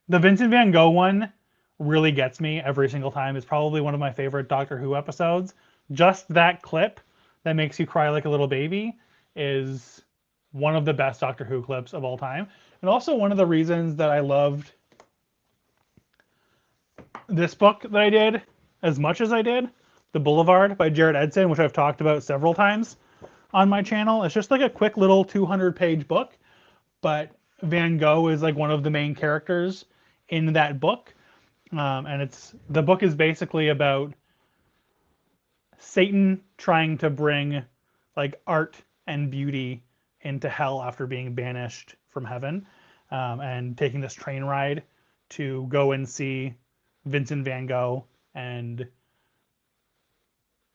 The Vincent Van Gogh one really gets me every single time. It's probably one of my favorite Doctor Who episodes. Just that clip that makes you cry like a little baby is one of the best Doctor Who clips of all time. And also one of the reasons that I loved this book that I did as much as I did, The Boulevard by Jared Edson, which I've talked about several times on my channel. It's just like a quick little 200-page book, but Van Gogh is like one of the main characters in that book. And the book is basically about Satan trying to bring like art and beauty into hell after being banished from heaven, and taking this train ride to go and see Vincent Van Gogh. And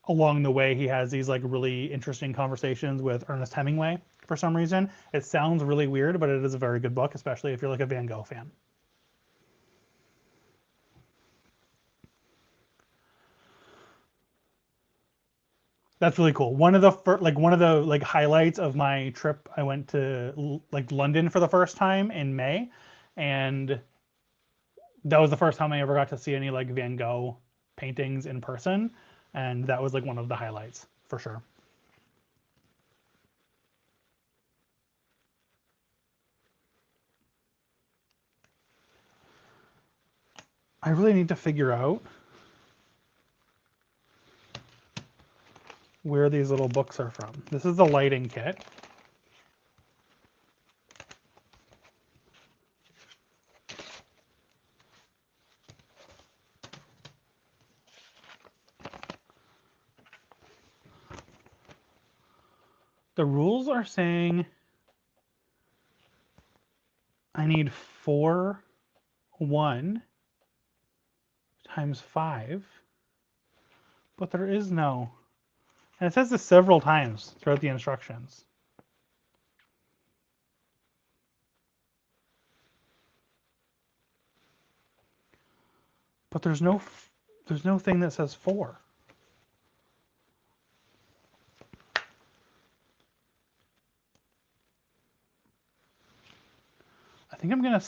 along the way, he has these like really interesting conversations with Ernest Hemingway for some reason. It sounds really weird, but it is a very good book, especially if you're like a Van Gogh fan. That's really cool. One of the highlights of my trip, I went to like London for the first time in May, and that was the first time I ever got to see any like Van Gogh paintings in person, and that was like one of the highlights for sure. I really need to figure out where these little books are from. This is the lighting kit. The rules are saying I need 4-1 times 5, but there is no. And it says this several times throughout the instructions. But there's no thing that says 4. I think I'm gonna.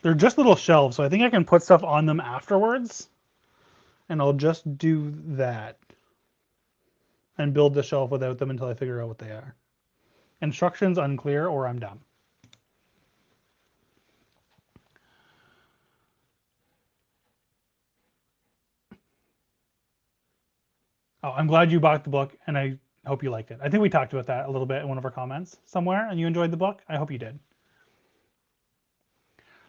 They're just little shelves, so I think I can put stuff on them afterwards, and I'll just do that and build the shelf without them until I figure out what they are. Instructions unclear, or I'm dumb. Oh, I'm glad you bought the book, and I hope you liked it. I think we talked about that a little bit in one of our comments somewhere, and you enjoyed the book. I hope you did.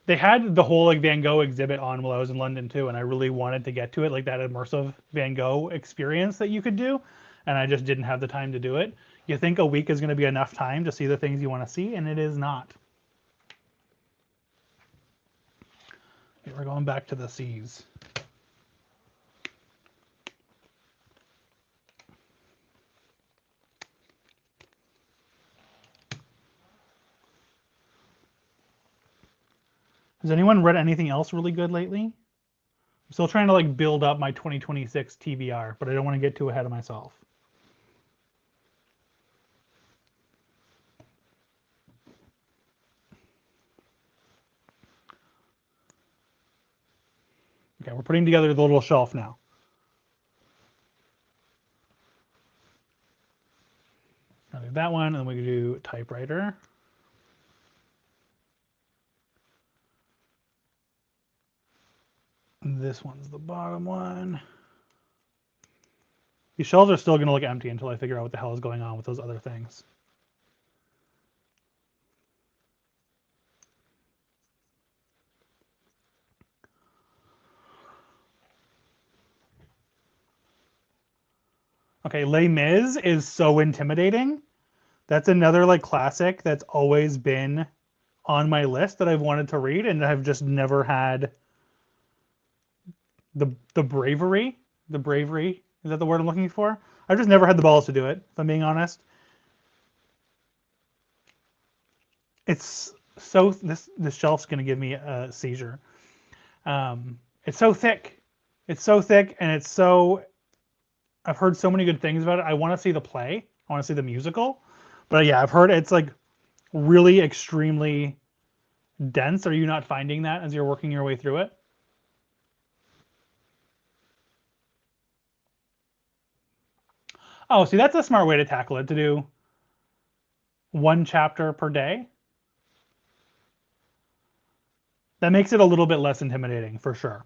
They had the whole like Van Gogh exhibit on while I was in London too, and I really wanted to get to it, like that immersive Van Gogh experience that you could do, and I just didn't have the time to do it. You think a week is going to be enough time to see the things you want to see, and it is not. Okay, we're going back to the seas. Has anyone read anything else really good lately? I'm still trying to like build up my 2026 TBR, but I don't want to get too ahead of myself. Okay, we're putting together the little shelf now. I'll do that one, and then we can do typewriter. This one's the bottom one. These shelves are still going to look empty until I figure out what the hell is going on with those other things. Okay, Les Mis is so intimidating. That's another like classic that's always been on my list that I've wanted to read, and I've just never had the bravery. The bravery, is that the word I'm looking for? I've just never had the balls to do it, if I'm being honest. It's so this shelf's gonna give me a seizure. It's so thick. It's so thick, and it's so. I've heard so many good things about it. I want to see the play. I want to see the musical, but yeah, I've heard it's like really extremely dense. Are you not finding that as you're working your way through it? Oh, see, that's a smart way to tackle it, to do one chapter per day. That makes it a little bit less intimidating, for sure.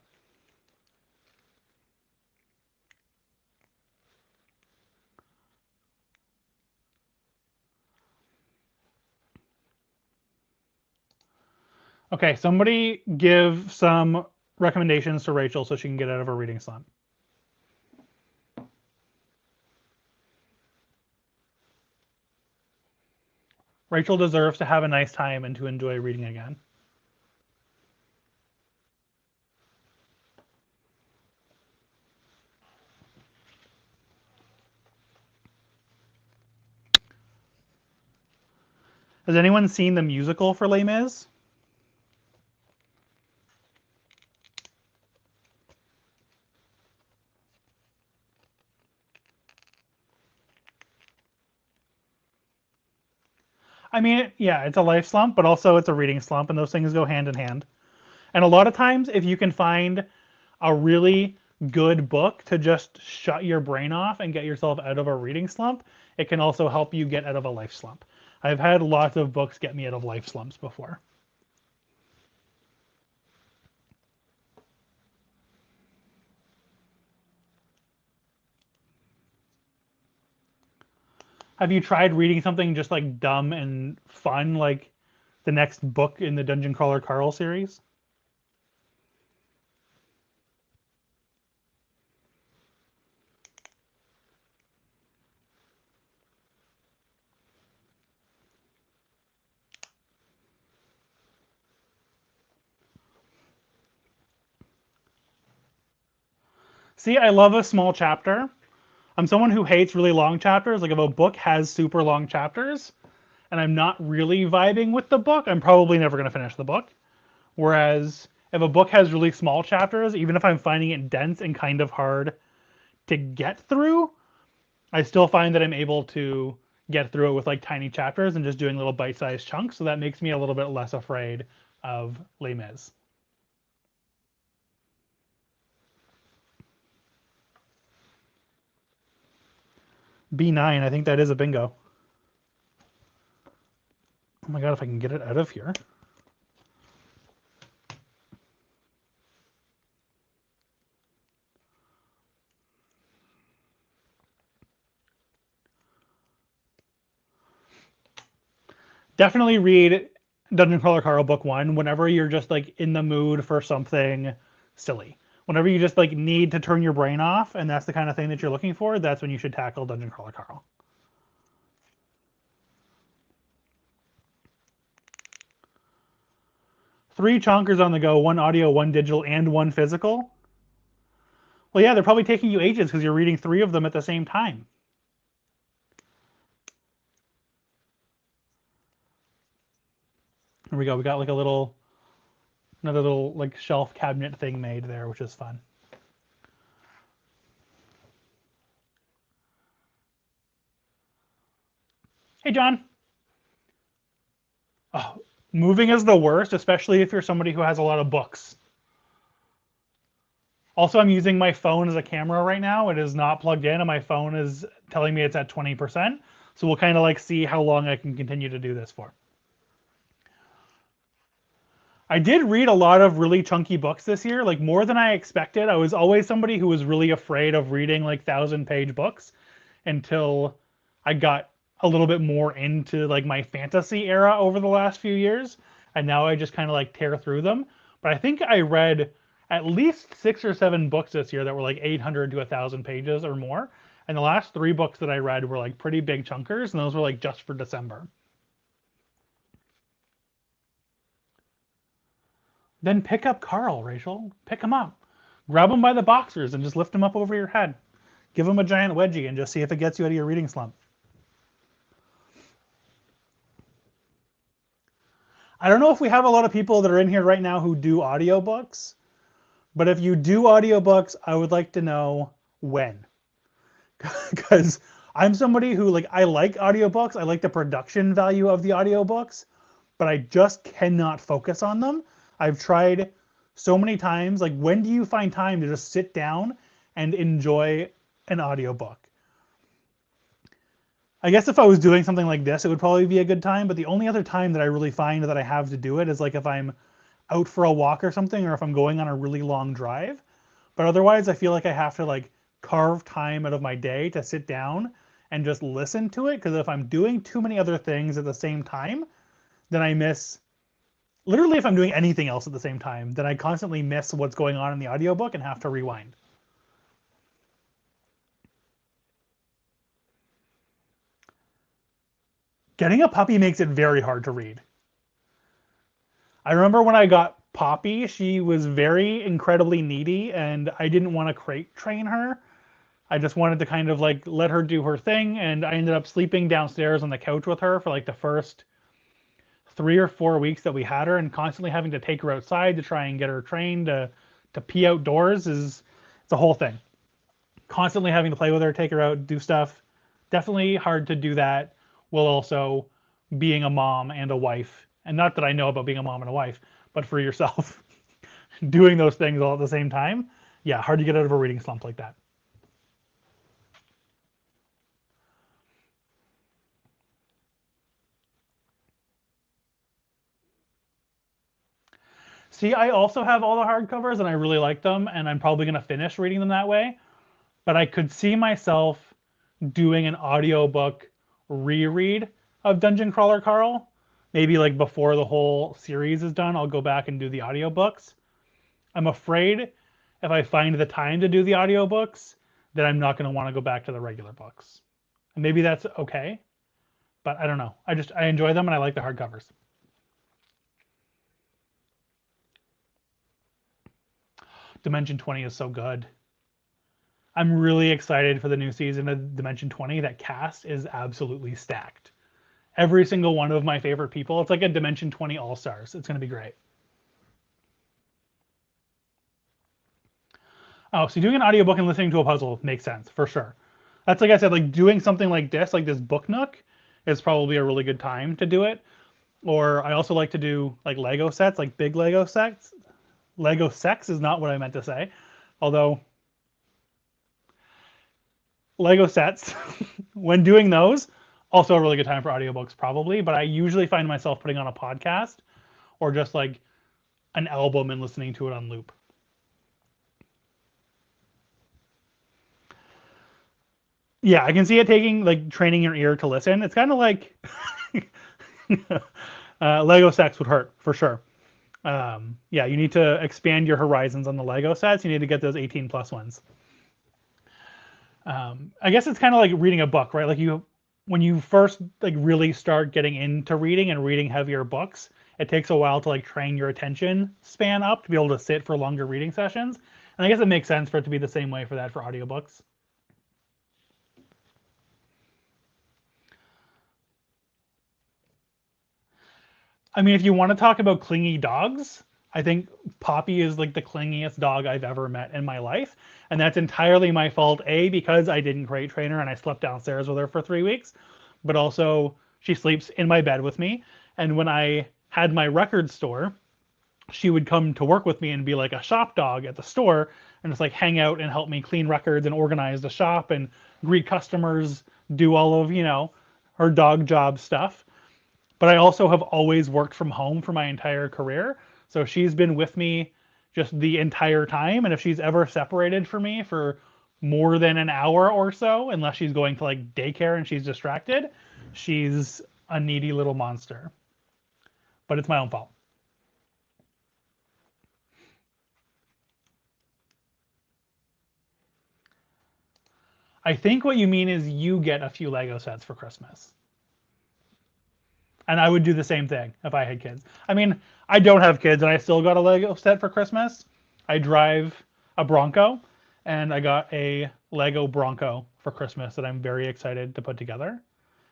Okay, somebody give some recommendations to Rachel so she can get out of her reading slump. Rachel deserves to have a nice time and to enjoy reading again. Has anyone seen the musical for Les Mis? I mean, yeah, it's a life slump, but also it's a reading slump, and those things go hand in hand. And a lot of times, if you can find a really good book to just shut your brain off and get yourself out of a reading slump, it can also help you get out of a life slump. I've had lots of books get me out of life slumps before. Have you tried reading something just like dumb and fun, like the next book in the Dungeon Crawler Carl series? See, I love a small chapter. I'm someone who hates really long chapters. Like if a book has super long chapters and I'm not really vibing with the book, I'm probably never going to finish the book. Whereas if a book has really small chapters, even if I'm finding it dense and kind of hard to get through, I still find that I'm able to get through it with like tiny chapters and just doing little bite-sized chunks. So that makes me a little bit less afraid of Les Mis. B9, I think that is a bingo. Oh my god, if I can get it out of here. Definitely read Dungeon Crawler Carl Book 1, whenever you're just like in the mood for something silly. Whenever you just like need to turn your brain off and that's the kind of thing that you're looking for, that's when you should tackle Dungeon Crawler Carl. Three chonkers on the go, one audio, one digital, and one physical. Well, yeah, they're probably taking you ages because you're reading three of them at the same time. Here we go. We got like another little like shelf cabinet thing made there, which is fun. Hey, John. Oh, moving is the worst, especially if you're somebody who has a lot of books. Also, I'm using my phone as a camera right now. It is not plugged in, and my phone is telling me it's at 20%. So we'll kind of like see how long I can continue to do this for. I did read a lot of really chunky books this year, like more than I expected. I was always somebody who was really afraid of reading like 1,000-page books until I got a little bit more into like my fantasy era over the last few years. And now I just kind of like tear through them. But I think I read at least 6 or 7 books this year that were like 800 to 1,000 pages or more. And the last 3 books that I read were like pretty big chunkers, and those were like just for December. Then pick up Carl, Rachel. Pick him up. Grab him by the boxers and just lift him up over your head. Give him a giant wedgie and just see if it gets you out of your reading slump. I don't know if we have a lot of people that are in here right now who do audiobooks, but if you do audiobooks, I would like to know when. Because I'm somebody who I like audiobooks. I like the production value of the audiobooks, but I just cannot focus on them. I've tried so many times. Like, when do you find time to just sit down and enjoy an audiobook? I guess if I was doing something like this, it would probably be a good time. But the only other time that I really find that I have to do it is like if I'm out for a walk or something, or if I'm going on a really long drive. But otherwise, I feel like I have to carve time out of my day to sit down and just listen to it. Because if I'm doing too many other things at the same time, then I miss. Literally, if I'm doing anything else at the same time, then I constantly miss what's going on in the audiobook and have to rewind. Getting a puppy makes it very hard to read. I remember when I got Poppy, she was very incredibly needy, and I didn't want to crate train her. I just wanted to kind of let her do her thing, and I ended up sleeping downstairs on the couch with her for the first 3 or 4 weeks that we had her, and constantly having to take her outside to try and get her trained to pee outdoors it's a whole thing. Constantly having to play with her, take her out, do stuff. Definitely hard to do that while also being a mom and a wife. And not that I know about being a mom and a wife, but for yourself, doing those things all at the same time. Yeah, hard to get out of a reading slump like that. See, I also have all the hardcovers and I really like them, and I'm probably going to finish reading them that way. But I could see myself doing an audiobook reread of Dungeon Crawler Carl. Maybe before the whole series is done, I'll go back and do the audiobooks. I'm afraid if I find the time to do the audiobooks, that I'm not going to want to go back to the regular books. And maybe that's okay, but I don't know. I enjoy them and I like the hardcovers. Dimension 20 is so good. I'm really excited for the new season of Dimension 20. That cast is absolutely stacked. Every single one of my favorite people. It's like a Dimension 20 All-Stars. It's going to be great. Oh, so doing an audiobook and listening to a puzzle makes sense, for sure. That's like I said, doing something like this Book Nook, is probably a really good time to do it. Or I also like to do Lego sets, big Lego sets. Lego sex is not what I meant to say. Although Lego sets, when doing those, also a really good time for audiobooks probably, but I usually find myself putting on a podcast or just an album and listening to it on loop. Yeah, I can see it taking training your ear to listen. It's kind of like Lego sets would hurt for sure. Yeah, you need to expand your horizons on the Lego sets. You need to get those 18 plus ones. I guess it's kind of like reading a book, right? Like when you first like really start getting into reading and reading heavier books, it takes a while to like train your attention span up to be able to sit for longer reading sessions. And I guess it makes sense for it to be the same way for that for audiobooks. I mean, if you want to talk about clingy dogs, I think Poppy is like the clingiest dog I've ever met in my life. And that's entirely my fault, A, because I didn't crate train her and I slept downstairs with her for 3 weeks, but also she sleeps in my bed with me. And when I had my record store, she would come to work with me and be like a shop dog at the store and just like hang out and help me clean records and organize the shop and greet customers, do all of, her dog job stuff. But I also have always worked from home for my entire career. So she's been with me just the entire time. And if she's ever separated from me for more than an hour or so, unless she's going to like daycare and she's distracted, she's a needy little monster. But it's my own fault. I think what you mean is you get a few Lego sets for Christmas. And I would do the same thing if I had kids. I mean, I don't have kids and I still got a Lego set for Christmas. I drive a Bronco and I got a Lego Bronco for Christmas that I'm very excited to put together.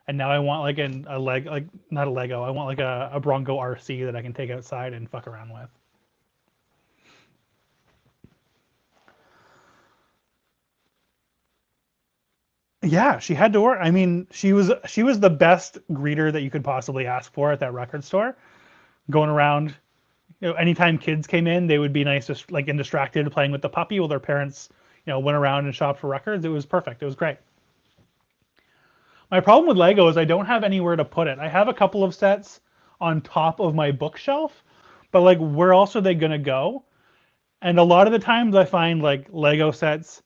And now I want like a leg like not a Lego, I want like a Bronco RC that I can take outside and fuck around with. Yeah, she had to work. I mean, she was the best greeter that you could possibly ask for at that record store. Going around, anytime kids came in, they would be nice, just like and distracted playing with the puppy while their parents, went around and shopped for records. It was perfect. It was great. My problem with Lego is I don't have anywhere to put it. I have a couple of sets on top of my bookshelf, but like where else are they gonna go? And a lot of the times I find like Lego sets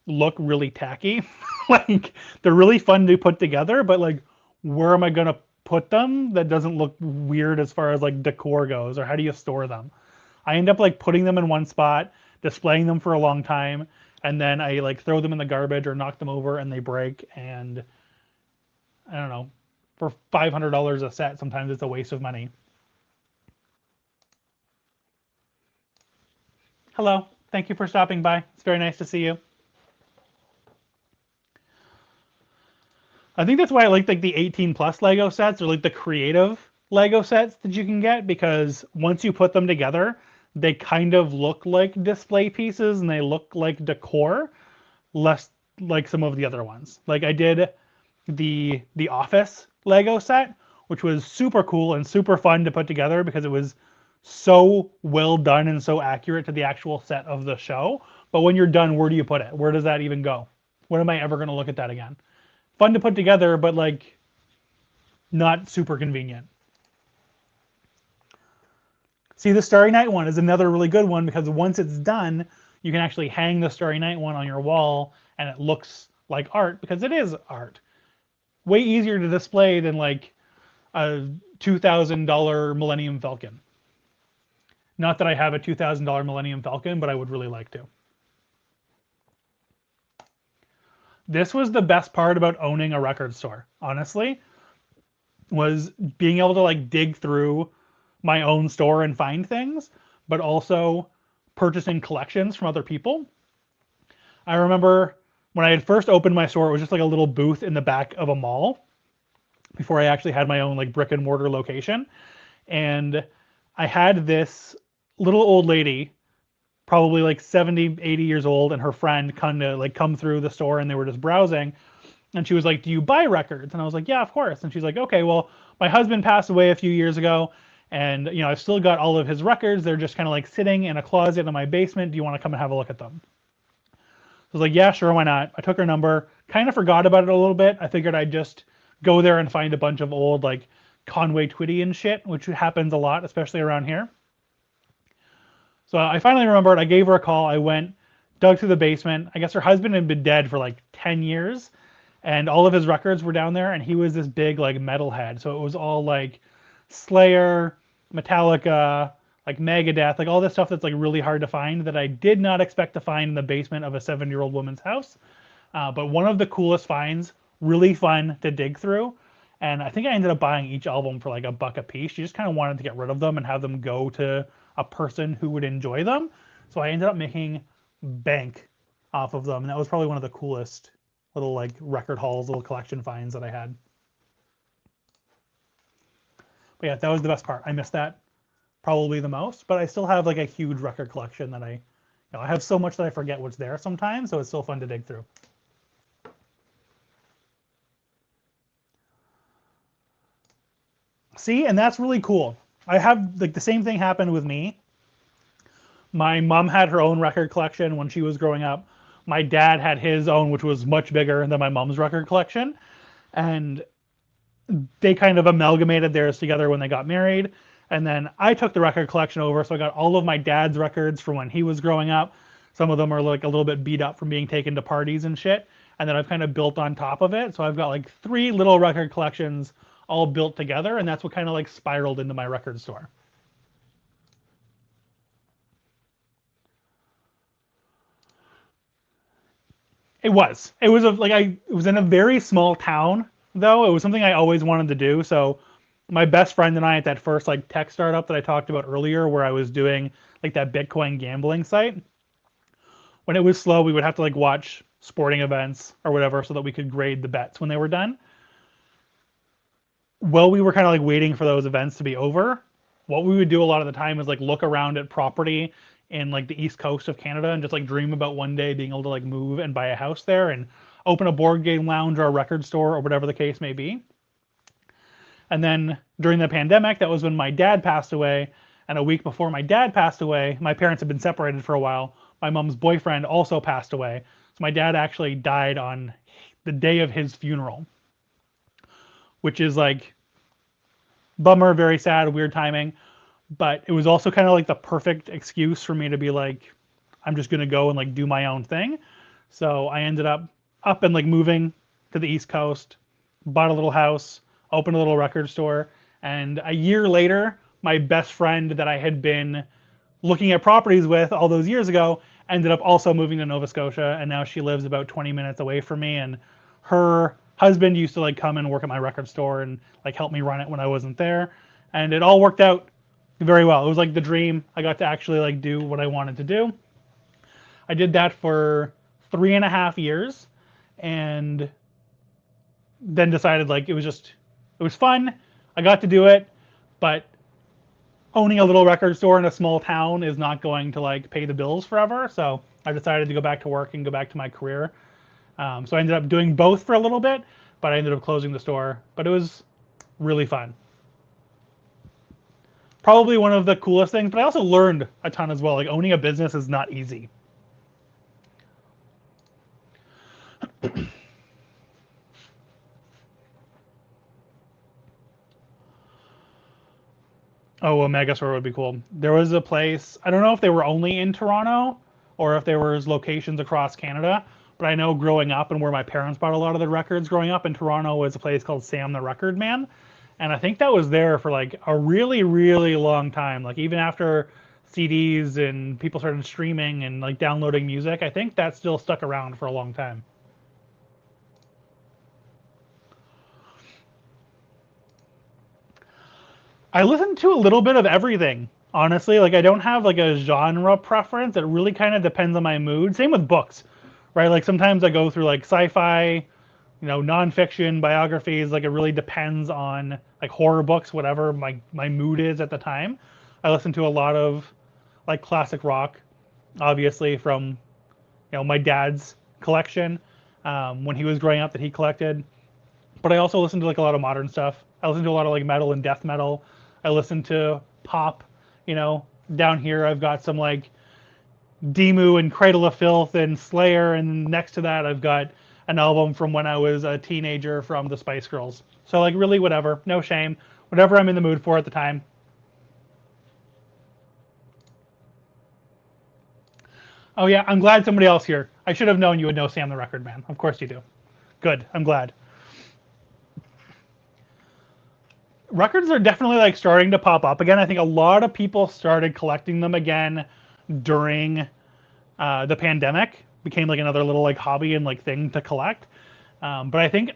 look really tacky. Like they're really fun to put together, but like where am I gonna put them that doesn't look weird as far as like decor goes, or how do you store them? I end up like putting them in one spot, displaying them for a long time, and then I like throw them in the garbage or knock them over and they break. And I don't know, for $500 a set, sometimes it's a waste of money. Hello, thank you for stopping by. It's very nice to see you. I think that's why I like the 18 plus Lego sets or like the creative Lego sets that you can get, because once you put them together, they kind of look like display pieces and they look like decor, less like some of the other ones. Like I did the Office Lego set, which was super cool and super fun to put together because it was so well done and so accurate to the actual set of the show. But when you're done, where do you put it? Where does that even go? When am I ever going to look at that again? Fun to put together, but like not super convenient. See, the Starry Night one is another really good one because once it's done, you can actually hang the Starry Night one on your wall and it looks like art because it is art. Way easier to display than like a $2,000 Millennium Falcon. Not that I have a $2,000 Millennium Falcon, but I would really like to. This was the best part about owning a record store, honestly, was being able to like dig through my own store and find things, but also purchasing collections from other people. I remember when I had first opened my store, it was just like a little booth in the back of a mall before I actually had my own like brick and mortar location. And I had this little old lady, probably like 70, 80 years old, and her friend come through the store and they were just browsing. And she was like, "Do you buy records?" And I was like, "Yeah, of course." And she's like, "Okay, well, my husband passed away a few years ago, and I've still got all of his records. They're just kind of like sitting in a closet in my basement. Do you want to come and have a look at them?" I was like, "Yeah, sure, why not?" I took her number, kind of forgot about it a little bit. I figured I'd just go there and find a bunch of old like Conway Twitty and shit, which happens a lot, especially around here. So I finally remembered. I gave her a call. I went, dug through the basement. I guess her husband had been dead for like 10 years, and all of his records were down there. And he was this big like metalhead. So it was all like Slayer, Metallica, like Megadeth, like all this stuff that's like really hard to find that I did not expect to find in the basement of a 7-year-old woman's house. But one of the coolest finds, really fun to dig through. And I think I ended up buying each album for like $1 a piece. You just kind of wanted to get rid of them and have them go to a person who would enjoy them. So I ended up making bank off of them. And that was probably one of the coolest little like record hauls, little collection finds that I had. But yeah, that was the best part. I missed that probably the most, but I still have like a huge record collection that I have so much that I forget what's there sometimes. So it's still fun to dig through. See, and that's really cool. I have like the same thing happened with me. My mom had her own record collection when she was growing up. My dad had his own, which was much bigger than my mom's record collection. And they kind of amalgamated theirs together when they got married. And then I took the record collection over, so I got all of my dad's records from when he was growing up. Some of them are like a little bit beat up from being taken to parties and shit. And then I've kind of built on top of it. So I've got like 3 little record collections all built together, and that's what kind of like spiraled into my record store. It was. It was it was in a very small town though. It was something I always wanted to do. So my best friend and I at that first like tech startup that I talked about earlier, where I was doing like that Bitcoin gambling site, when it was slow, we would have to like watch sporting events or whatever so that we could grade the bets when they were done. While we were kind of like waiting for those events to be over, what we would do a lot of the time is like look around at property in like the east coast of Canada and just like dream about one day being able to like move and buy a house there and open a board game lounge or a record store or whatever the case may be. And then during the pandemic, that was when my dad passed away. And a week before my dad passed away, my parents had been separated for a while. My mom's boyfriend also passed away. So my dad actually died on the day of his funeral, which is like bummer, very sad, weird timing. But it was also kind of like the perfect excuse for me to be like, I'm just gonna go and like do my own thing. So I ended up and like moving to the East Coast, bought a little house, opened a little record store, and a year later, my best friend that I had been looking at properties with all those years ago ended up also moving to Nova Scotia, and now she lives about 20 minutes away from me. And her husband used to like come and work at my record store and like help me run it when I wasn't there, and it all worked out very well. It was like the dream. I got to actually like do what I wanted to do. I did that for 3.5 years, and then decided like it was fun. I got to do it, but owning a little record store in a small town is not going to like pay the bills forever. So I decided to go back to work and go back to my career. So I ended up doing both for a little bit, but I ended up closing the store. But it was really fun. Probably one of the coolest things, but I also learned a ton as well. Like owning a business is not easy. Oh, a mega store would be cool. There was a place, I don't know if they were only in Toronto or if there was locations across Canada, but I know growing up and where my parents bought a lot of the records growing up in Toronto was a place called Sam the Record Man. And I think that was there for like a really, really long time. Like even after CDs and people started streaming and like downloading music, I think that still stuck around for a long time. I listen to a little bit of everything, honestly. Like I don't have like a genre preference. It really kind of depends on my mood. Same with books, right? Like sometimes I go through like sci-fi, nonfiction, biographies. Like it really depends on like horror books, whatever my mood is at the time. I listen to a lot of like classic rock, obviously from my dad's collection when he was growing up that he collected. But I also listen to like a lot of modern stuff. I listen to a lot of like metal and death metal. I listen to pop. Down here I've got some like Demu and Cradle of Filth and Slayer, and next to that I've got an album from when I was a teenager from the Spice Girls. So like really whatever, no shame, whatever I'm in the mood for at the time. Oh yeah, I'm glad somebody else here. I should have known you would know Sam the Record Man. Of course you do. Good, I'm glad. records are definitely like starting to pop up again. I think a lot of people started collecting them again during the pandemic. Became like another little like hobby and like thing to collect. But I think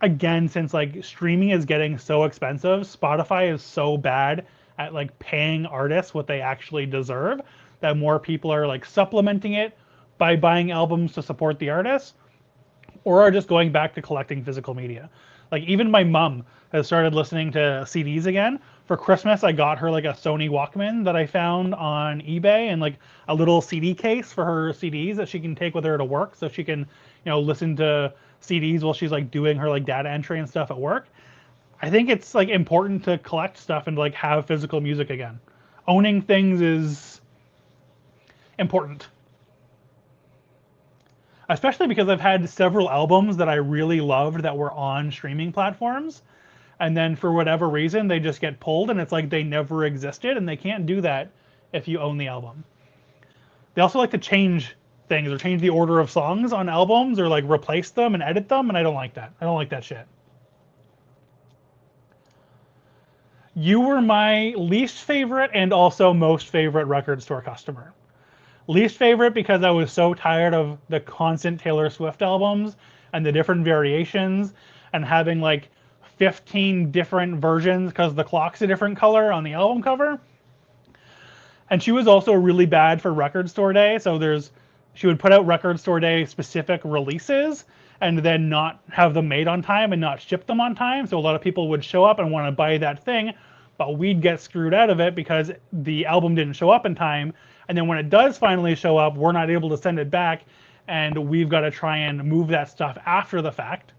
again, since like streaming is getting so expensive, Spotify is so bad at like paying artists what they actually deserve that more people are like supplementing it by buying albums to support the artists or are just going back to collecting physical media. Like even my mom has started listening to CDs again. For Christmas, I got her like a Sony Walkman that I found on eBay and like a little CD case for her CDs that she can take with her to work, so she can, listen to CDs while she's like doing her like data entry and stuff at work. I think it's like important to collect stuff and like have physical music again. Owning things is important. Especially because I've had several albums that I really loved that were on streaming platforms, and then for whatever reason they just get pulled, and it's like they never existed, and they can't do that if you own the album. They also like to change things or change the order of songs on albums or like replace them and edit them, and I don't like that. I don't like that shit. You were my least favorite and also most favorite record store customer. Least favorite because I was so tired of the constant Taylor Swift albums and the different variations and having like 15 different versions because the clock's a different color on the album cover. And she was also really bad for Record Store Day. So she would put out Record Store Day specific releases and then not have them made on time and not ship them on time. So a lot of people would show up and want to buy that thing, but we'd get screwed out of it because the album didn't show up in time. And then when it does finally show up, we're not able to send it back, and we've got to try and move that stuff after the fact.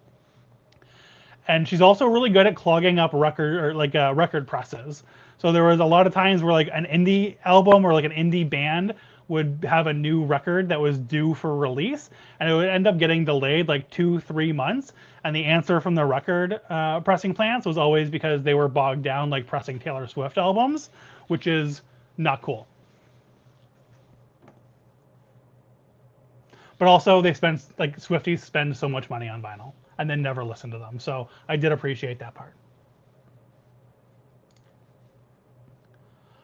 And she's also really good at clogging up record presses. So there was a lot of times where like an indie album or like an indie band would have a new record that was due for release, and it would end up getting delayed like 2-3 months. And the answer from the record pressing plants was always because they were bogged down like pressing Taylor Swift albums, which is not cool. But also they spend like Swifties spend so much money on vinyl and then never listen to them. So I did appreciate that part.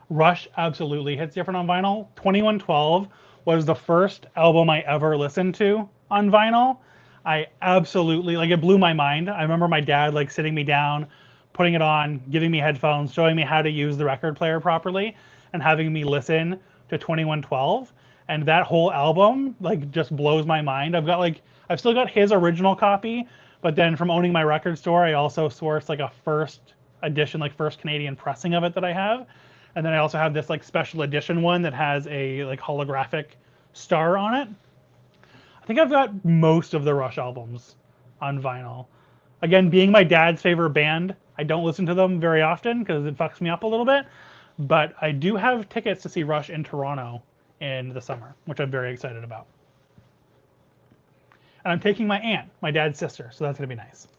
Rush absolutely hits different on vinyl. 2112 was the first album I ever listened to on vinyl. I absolutely, like, it blew my mind. I remember my dad like sitting me down, putting it on, giving me headphones, showing me how to use the record player properly, and having me listen to 2112. And that whole album like just blows my mind. I've still got his original copy, but then from owning my record store, I also sourced like a first edition, like first Canadian pressing of it that I have. And then I also have this like special edition one that has a like holographic star on it. I think I've got most of the Rush albums on vinyl. Again, being my dad's favorite band, I don't listen to them very often because it fucks me up a little bit. But I do have tickets to see Rush in Toronto in the summer, which I'm very excited about. And I'm taking my aunt, my dad's sister, so that's going to be nice.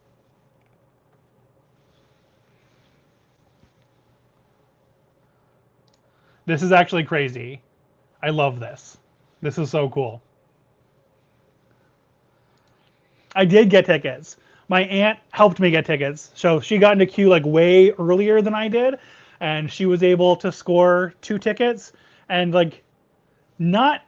This is actually crazy. I love this. This is so cool. I did get tickets. My aunt helped me get tickets. So she got into queue like way earlier than I did, and she was able to score 2 tickets, and like not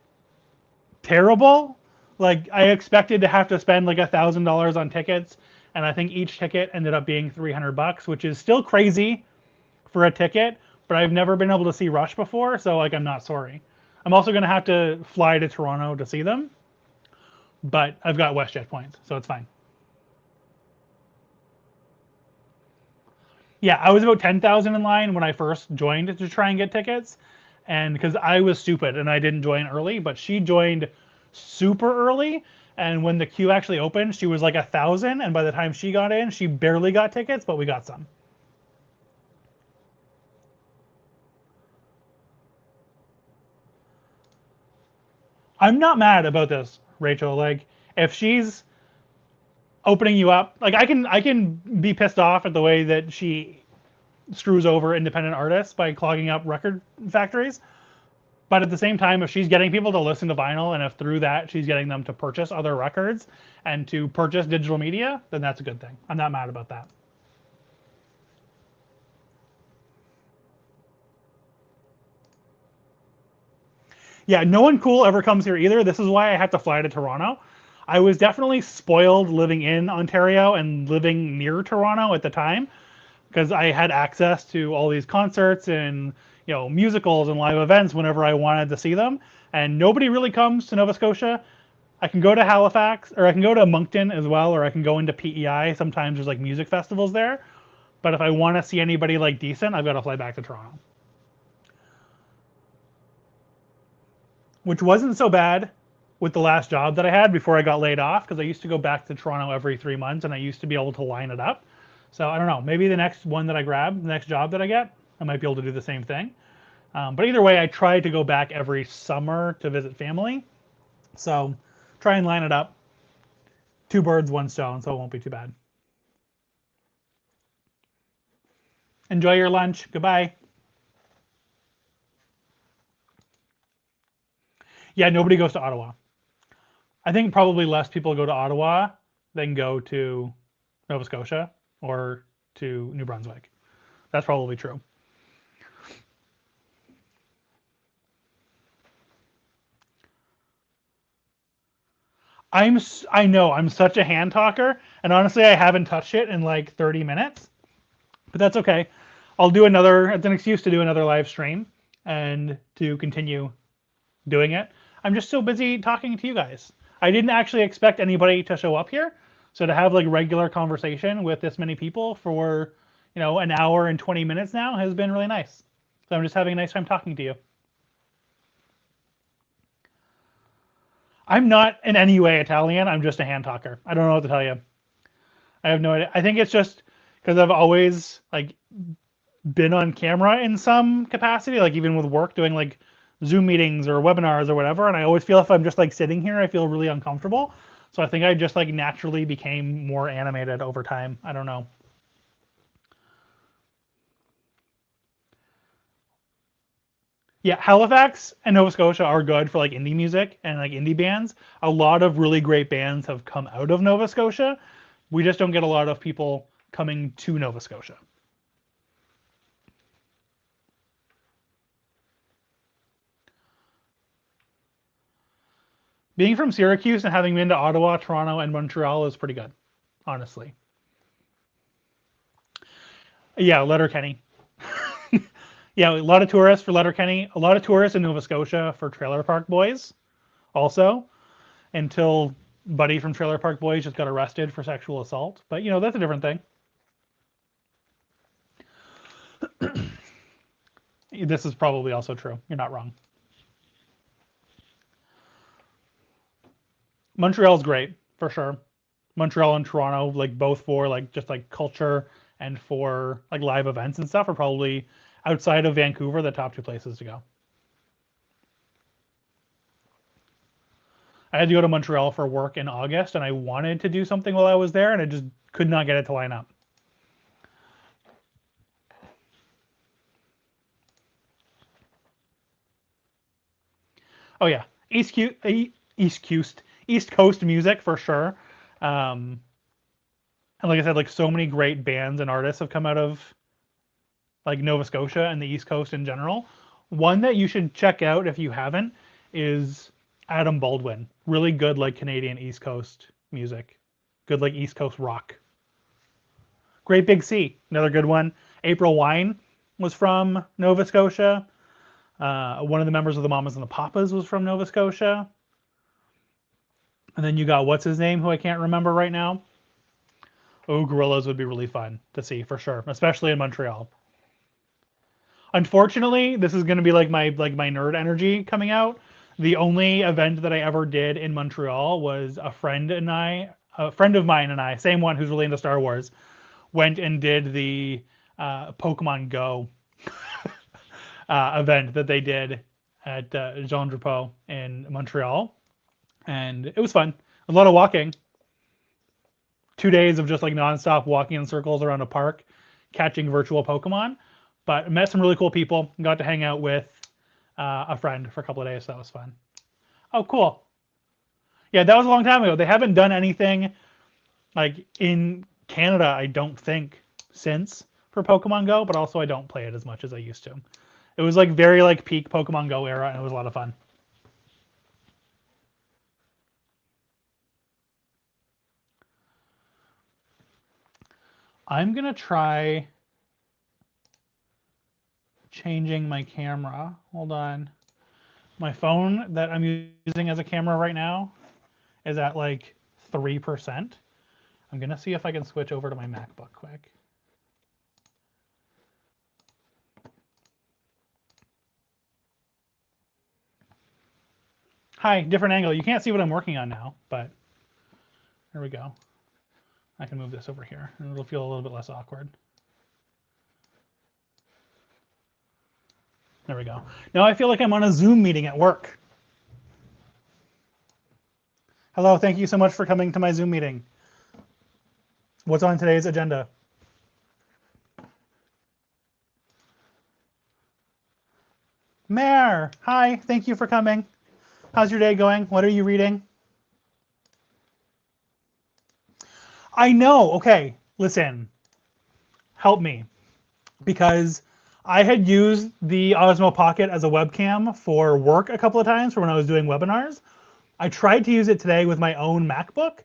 terrible. Like I expected to have to spend like $1,000 on tickets, and I think each ticket ended up being $300, which is still crazy for a ticket, but I've never been able to see Rush before, so like I'm not sorry. I'm also gonna have to fly to Toronto to see them, but I've got WestJet points, so it's fine. Yeah, I was about 10,000 in line when I first joined to try and get tickets, and because I was stupid and I didn't join early, but she joined super early, and when the queue actually opened, she was like 1,000, and by the time she got in, she barely got tickets, but we got some. I'm not mad about this, Rachel. Like, if she's opening you up, like I can be pissed off at the way that she screws over independent artists by clogging up record factories. But at the same time, if she's getting people to listen to vinyl, and if through that she's getting them to purchase other records and to purchase digital media, then that's a good thing. I'm not mad about that. Yeah, no one cool ever comes here either. This is why I had to fly to Toronto. I was definitely spoiled living in Ontario and living near Toronto at the time because I had access to all these concerts and musicals and live events whenever I wanted to see them. And nobody really comes to Nova Scotia. I can go to Halifax, or I can go to Moncton as well, or I can go into PEI. Sometimes there's like music festivals there. But if I want to see anybody like decent, I've got to fly back to Toronto, which wasn't so bad with the last job that I had before I got laid off because I used to go back to Toronto every 3 months and I used to be able to line it up. So I don't know, maybe the next one that I grab, the next job that I get, I might be able to do the same thing. But either way, I try to go back every summer to visit family. So try and line it up. Two birds, one stone, so it won't be too bad. Enjoy your lunch. Goodbye. Yeah, nobody goes to Ottawa. I think probably less people go to Ottawa than go to Nova Scotia or to New Brunswick. That's probably true. I know I'm such a hand talker, and honestly, I haven't touched it in like 30 minutes, but that's okay. I'll do another. It's an excuse to do another live stream and to continue doing it. I'm just so busy talking to you guys. I didn't actually expect anybody to show up here, so to have like regular conversation with this many people for an hour and 20 minutes now has been really nice. So I'm just having a nice time talking to you. I'm not in any way Italian. I'm just a hand talker. I don't know what to tell you. I have no idea. I think it's just because I've always like been on camera in some capacity, like even with work doing like Zoom meetings or webinars or whatever. And I always feel if I'm just like sitting here, I feel really uncomfortable. So I think I just like naturally became more animated over time. I don't know. Yeah, Halifax and Nova Scotia are good for like indie music and like indie bands. A lot of really great bands have come out of Nova Scotia. We just don't get a lot of people coming to Nova Scotia. Being from Syracuse and having been to Ottawa, Toronto, and Montreal is pretty good, honestly. Yeah, Letterkenny. Yeah, a lot of tourists for Letterkenny. A lot of tourists in Nova Scotia for Trailer Park Boys, also, until Buddy from Trailer Park Boys just got arrested for sexual assault. But that's a different thing. This is probably also true. You're not wrong. Montreal's great for sure. Montreal and Toronto, like both for like just like culture and for like live events and stuff, are probably outside of Vancouver the top two places to go. I had to go to Montreal for work in August, and I wanted to do something while I was there, and I just could not get it to line up. Oh yeah, East Coast music for sure. Um, and like I said, like so many great bands and artists have come out of like Nova Scotia and the East Coast in general. One that you should check out if you haven't is Adam Baldwin. Really good like Canadian East Coast music. Good like East Coast rock. Great Big Sea, another good one. April Wine was from Nova Scotia. One of the members of the Mamas and the Papas was from Nova Scotia. And then you got what's his name, who I can't remember right now. Oh, Gorillas would be really fun to see for sure, especially in Montreal. Unfortunately, this is going to be like my nerd energy coming out. The only event that I ever did in Montreal was a friend of mine and I, same one who's really into Star Wars, went and did the Pokemon Go event that they did at Jean Drapeau in Montreal, and it was fun. A lot of walking. 2 days of just like nonstop walking in circles around a park, catching virtual Pokemon. But met some really cool people. Got to hang out with a friend for a couple of days. So that was fun. Oh, cool. Yeah, that was a long time ago. They haven't done anything like in Canada, I don't think, since for Pokemon Go. But also, I don't play it as much as I used to. It was like very like peak Pokemon Go era, and it was a lot of fun. I'm going to try changing my camera. Hold on. My phone that I'm using as a camera right now is at like 3%. I'm going to see if I can switch over to my MacBook quick. Hi, different angle. You can't see what I'm working on now, but there we go. I can move this over here and it'll feel a little bit less awkward. There we go. Now I feel like I'm on a Zoom meeting at work. Hello, thank you so much for coming to my Zoom meeting. What's on today's agenda? Mare, hi, thank you for coming. How's your day going? What are you reading? I know, okay, listen, help me. Because I had used the Osmo Pocket as a webcam for work a couple of times for when I was doing webinars. I tried to use it today with my own MacBook,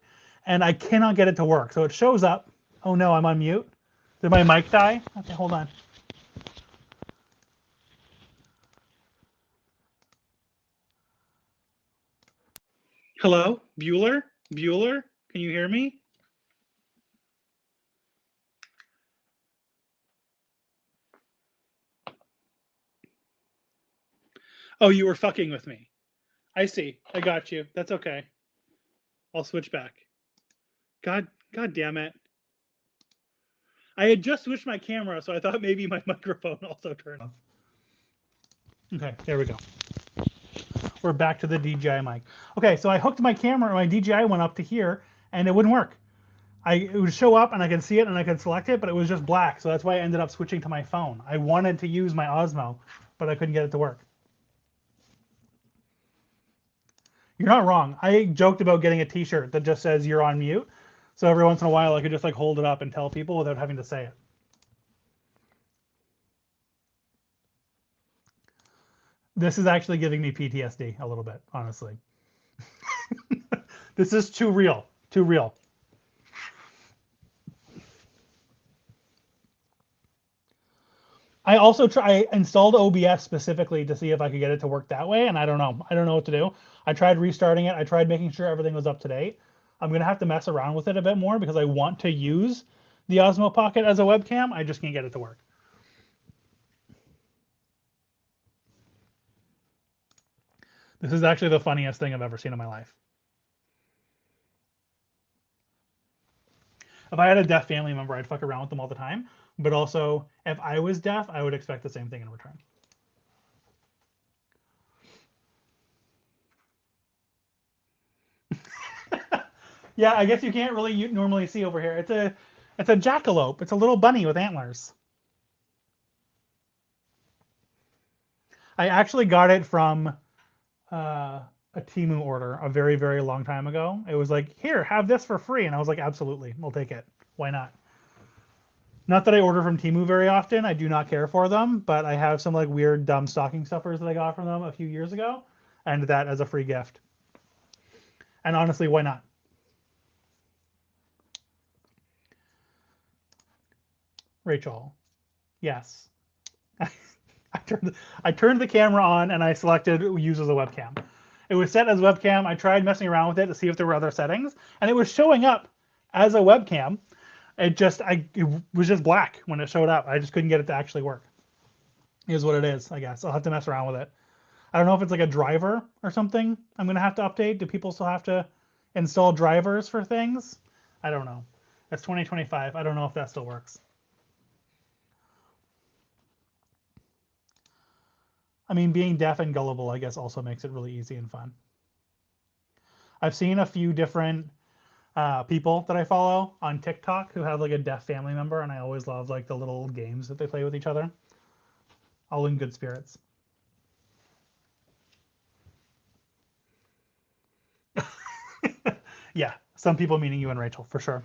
and I cannot get it to work. So it shows up. Oh no, I'm on mute. Did my mic die? Okay, hold on. Hello, Bueller? Bueller? Can you hear me? Oh, you were fucking with me. I see. I got you. That's okay. I'll switch back. God damn it. I had just switched my camera, so I thought maybe my microphone also turned off. Okay, there we go. We're back to the DJI mic. Okay, so I hooked my camera, my DJI went up to here, and it wouldn't work. It would show up, and I could see it, and I could select it, but it was just black, so that's why I ended up switching to my phone. I wanted to use my Osmo, but I couldn't get it to work. You're not wrong. I joked about getting a t-shirt that just says you're on mute, so every once in a while I could just like hold it up and tell people without having to say it. This is actually giving me PTSD a little bit, honestly. This is too real. Too real. I installed OBS specifically to see if I could get it to work that way, and I don't know. I don't know what to do. I tried restarting it. I tried making sure everything was up to date. I'm gonna have to mess around with it a bit more because I want to use the Osmo Pocket as a webcam. I just can't get it to work. This is actually the funniest thing I've ever seen in my life. If I had a deaf family member, I'd fuck around with them all the time. But also, if I was deaf, I would expect the same thing in return. Yeah, I guess you can't really normally see over here. It's a jackalope. It's a little bunny with antlers. I actually got it from a Temu order a very, very long time ago. It was like, here, have this for free. And I was like, absolutely, we'll take it. Why not? Not that I order from Temu very often. I do not care for them, but I have some like weird, dumb stocking stuffers that I got from them a few years ago, and that as a free gift. And honestly, why not? Rachel, yes. I turned the camera on and I selected use as a webcam. It was set as webcam. I tried messing around with it to see if there were other settings, and it was showing up as a webcam. It was just black when it showed up. I just couldn't get it to actually work. Is what it is, I guess. I'll have to mess around with it. I don't know if it's like a driver or something I'm gonna have to update. Do people still have to install drivers for things? I don't know. That's 2025. I don't know if that still works. I mean, being deaf and gullible, I guess, also makes it really easy and fun. I've seen a few different people that I follow on TikTok who have like a deaf family member, and I always love like the little games that they play with each other. All in good spirits. Yeah, some people meaning you and Rachel, for sure.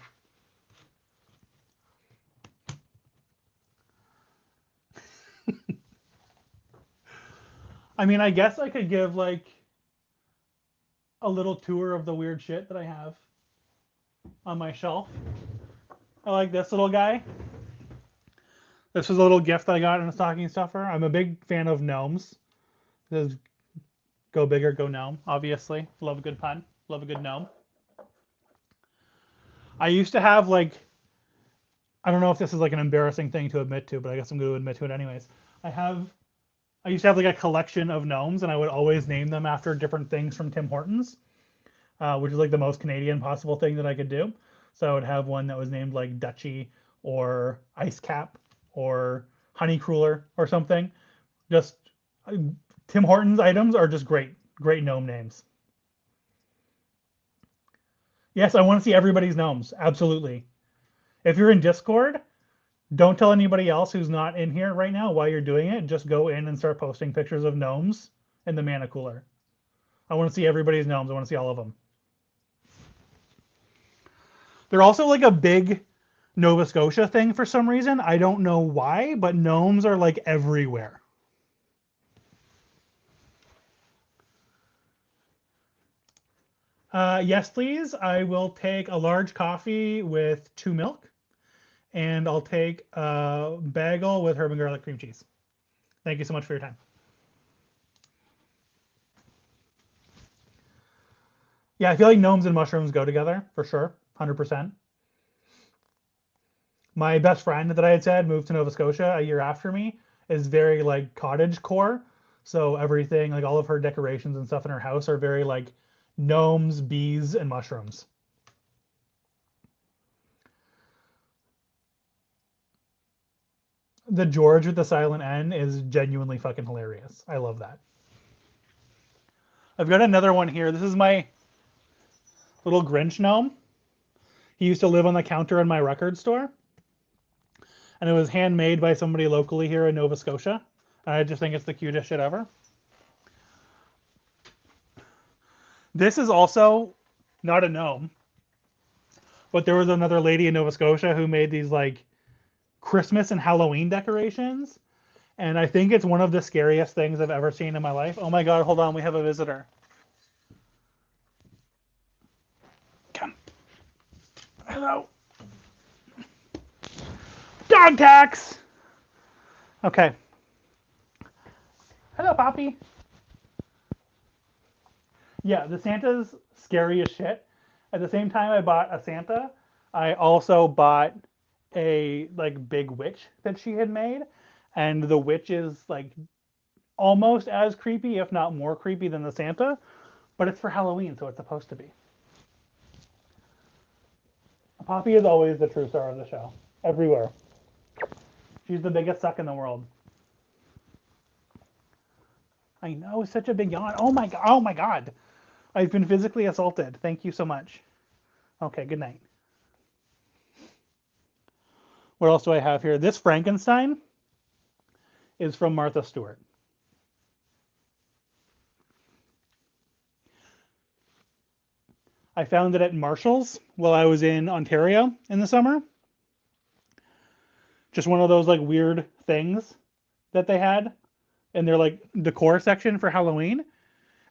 I mean, I guess I could give like a little tour of the weird shit that I have on my shelf. I like this little guy. This was a little gift that I got in a stocking stuffer. I'm a big fan of gnomes. This is go bigger, go gnome, obviously. Love a good pun. Love a good gnome. I used to have like, I don't know if this is like an embarrassing thing to admit to, but I guess I'm going to admit to it anyways. I have I used to have like a collection of gnomes, and I would always name them after different things from Tim Hortons, which is like the most Canadian possible thing that I could do. So I would have one that was named like Dutchy or Ice Cap or Honey Cruller or something. Just Tim Hortons items are just great, great gnome names. Yes, I want to see everybody's gnomes. Absolutely. If you're in Discord, don't tell anybody else who's not in here right now why you're doing it. Just go in and start posting pictures of gnomes in the mana cooler. I want to see everybody's gnomes. I want to see all of them. They're also like a big Nova Scotia thing for some reason. I don't know why, but gnomes are like everywhere. Yes, please. I will take a large coffee with 2 milk, and I'll take a bagel with herb and garlic cream cheese. Thank you so much for your time. Yeah, I feel like gnomes and mushrooms go together for sure, 100%. My best friend that I had said moved to Nova Scotia a year after me is very like cottage core. So everything, like all of her decorations and stuff in her house are very like gnomes, bees, and mushrooms. The George with the silent N is genuinely fucking hilarious. I love that. I've got another one here. This is my little Grinch gnome. He used to live on the counter in my record store, and it was handmade by somebody locally here in Nova Scotia. I just think it's the cutest shit ever. This is also not a gnome, but there was another lady in Nova Scotia who made these like Christmas and Halloween decorations, and I think it's one of the scariest things I've ever seen in my life. Oh my god, hold on, we have a visitor. Come. Hello. Dog tax! Okay. Hello, Poppy. Yeah, the Santa's scary as shit. At the same time I bought a Santa, I also bought a like big witch that she had made, and the witch is like almost as creepy, if not more creepy than the Santa, but it's for Halloween, so it's supposed to be. Poppy is always the true star of the show, everywhere. She's the biggest suck in the world. I know, such a big yawn. Oh my god! Oh my god! I've been physically assaulted. Thank you so much. Okay, good night. What else do I have here? This Frankenstein is from Martha Stewart. I found it at Marshall's while I was in Ontario in the summer. Just one of those like weird things that they had in their like decor section for Halloween.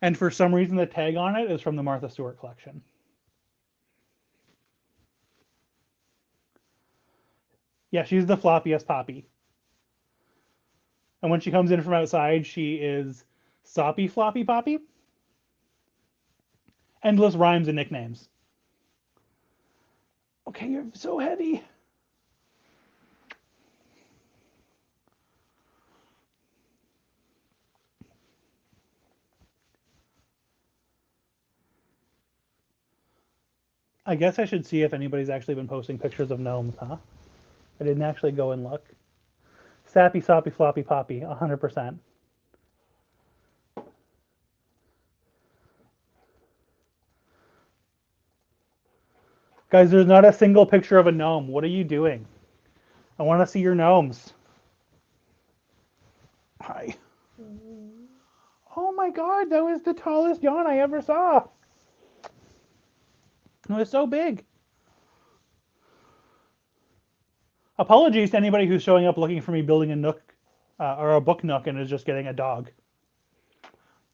And for some reason the tag on it is from the Martha Stewart collection. Yeah, she's the floppiest Poppy. And when she comes in from outside, she is Soppy Floppy Poppy. Endless rhymes and nicknames. Okay, you're so heavy. I guess I should see if anybody's actually been posting pictures of gnomes, huh? I didn't actually go and look. Sappy, soppy, floppy, poppy, 100%. Guys, there's not a single picture of a gnome. What are you doing? I want to see your gnomes. Hi. Oh my god, that was the tallest yawn I ever saw. It was so big. Apologies to anybody who's showing up looking for me building a Nook or a book Nook and is just getting a dog.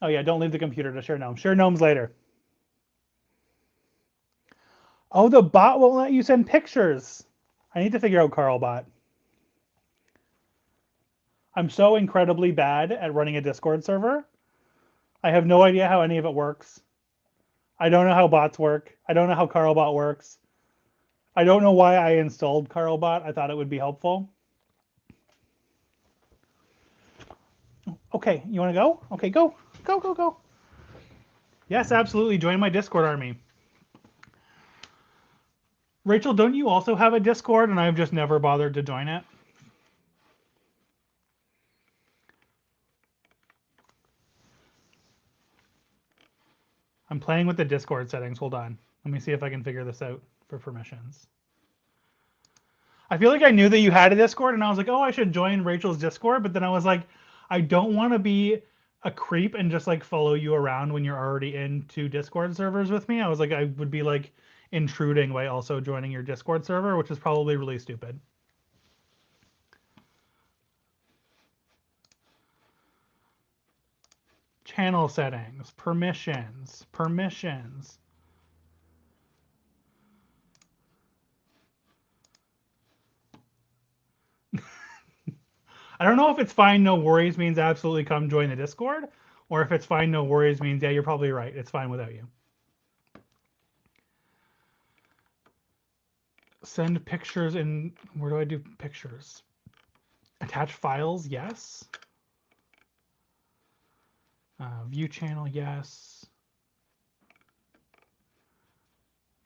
Oh yeah, don't leave the computer to share gnomes. Share gnomes later. Oh, the bot won't let you send pictures. I need to figure out Carlbot. I'm so incredibly bad at running a Discord server. I have no idea how any of it works. I don't know how bots work. I don't know how Carlbot works. I don't know why I installed Carlbot. I thought it would be helpful. Okay, you want to go? Okay, go. Go, go, go. Yes, absolutely. Join my Discord army. Rachel, don't you also have a Discord and I've just never bothered to join it? I'm playing with the Discord settings. Hold on. Let me see if I can figure this out for permissions. I feel like I knew that you had a Discord and I was like, oh, I should join Rachel's Discord. But then I was like, I don't want to be a creep and just like follow you around when you're already into Discord servers with me. I was like, I would be like intruding by also joining your Discord server, which is probably really stupid. Channel settings, permissions. I don't know if it's fine, no worries means absolutely come join the Discord, or if it's fine, no worries means, yeah, you're probably right. It's fine without you. Send pictures in, where do I do pictures? Attach files, yes. View channel, yes.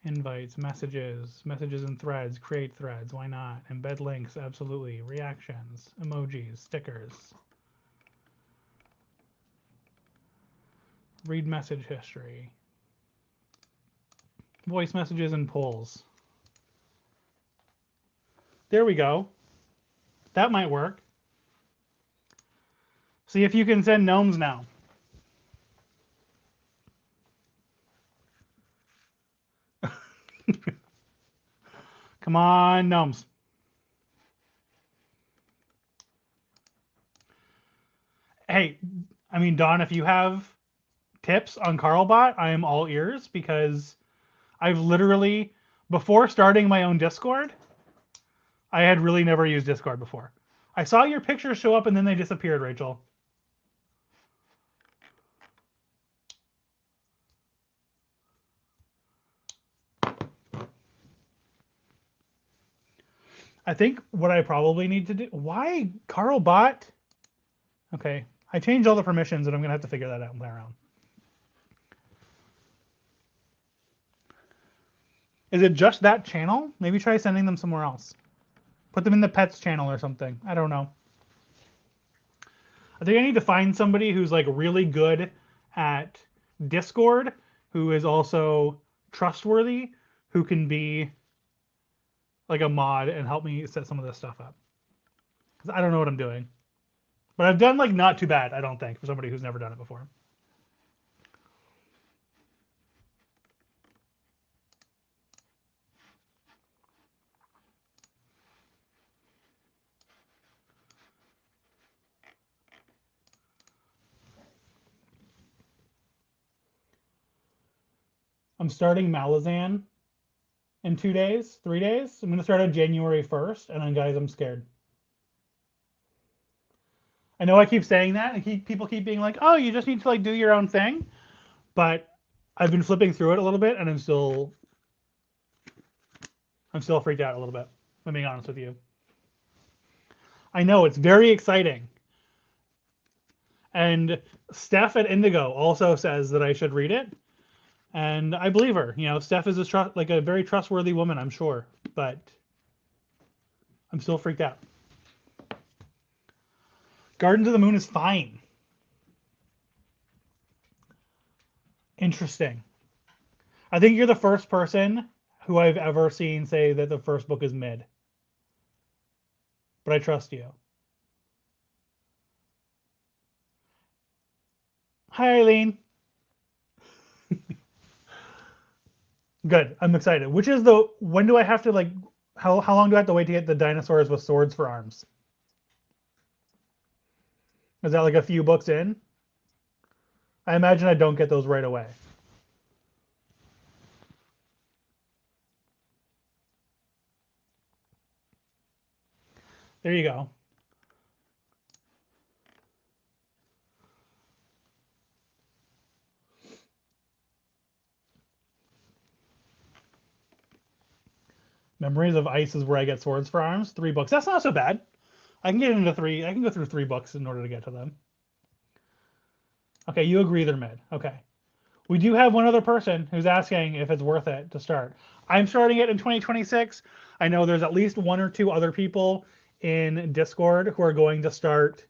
Invites, messages and threads, create threads, why not? Embed links, absolutely. Reactions, emojis, stickers. Read message history. Voice messages and polls. There we go. That might work. See if you can send gnomes now. Come on, gnomes. Hey, I mean, Don, if you have tips on Carlbot, I am all ears because I've literally, before starting my own Discord, I had really never used Discord before. I saw your pictures show up and then they disappeared, Rachel. I think what I probably need to do... Why Carlbot? Okay, I changed all the permissions and I'm going to have to figure that out and play around. Is it just that channel? Maybe try sending them somewhere else. Put them in the pets channel or something. I don't know. I think I need to find somebody who's like really good at Discord, who is also trustworthy, who can be like a mod and help me set some of this stuff up. Because I don't know what I'm doing. But I've done like not too bad, I don't think, for somebody who's never done it before. I'm starting Malazan in 2 days, 3 days. I'm going to start on January 1st, and then guys, I'm scared. I know I keep saying that, and people keep being like, "Oh, you just need to like do your own thing," but I've been flipping through it a little bit, and I'm still freaked out a little bit. I'm being honest with you. I know it's very exciting, and Steph at Indigo also says that I should read it, and I believe her. You know, Steph is like a very trustworthy woman, I'm sure, but I'm still freaked out. Gardens of the Moon is fine. Interesting. I think you're the first person who I've ever seen say that the first book is mid. But I trust you. Hi, Eileen. Good. I'm excited. When do I have to like, how long do I have to wait to get the dinosaurs with swords for arms? Is that like a few books in? I imagine I don't get those right away. There you go. Memories of Ice is where I get Swords for Arms. 3 books. That's not so bad. I can get into 3. I can go through 3 books in order to get to them. Okay, you agree they're mid. Okay. We do have one other person who's asking if it's worth it to start. I'm starting it in 2026. I know there's at least 1 or 2 other people in Discord who are going to start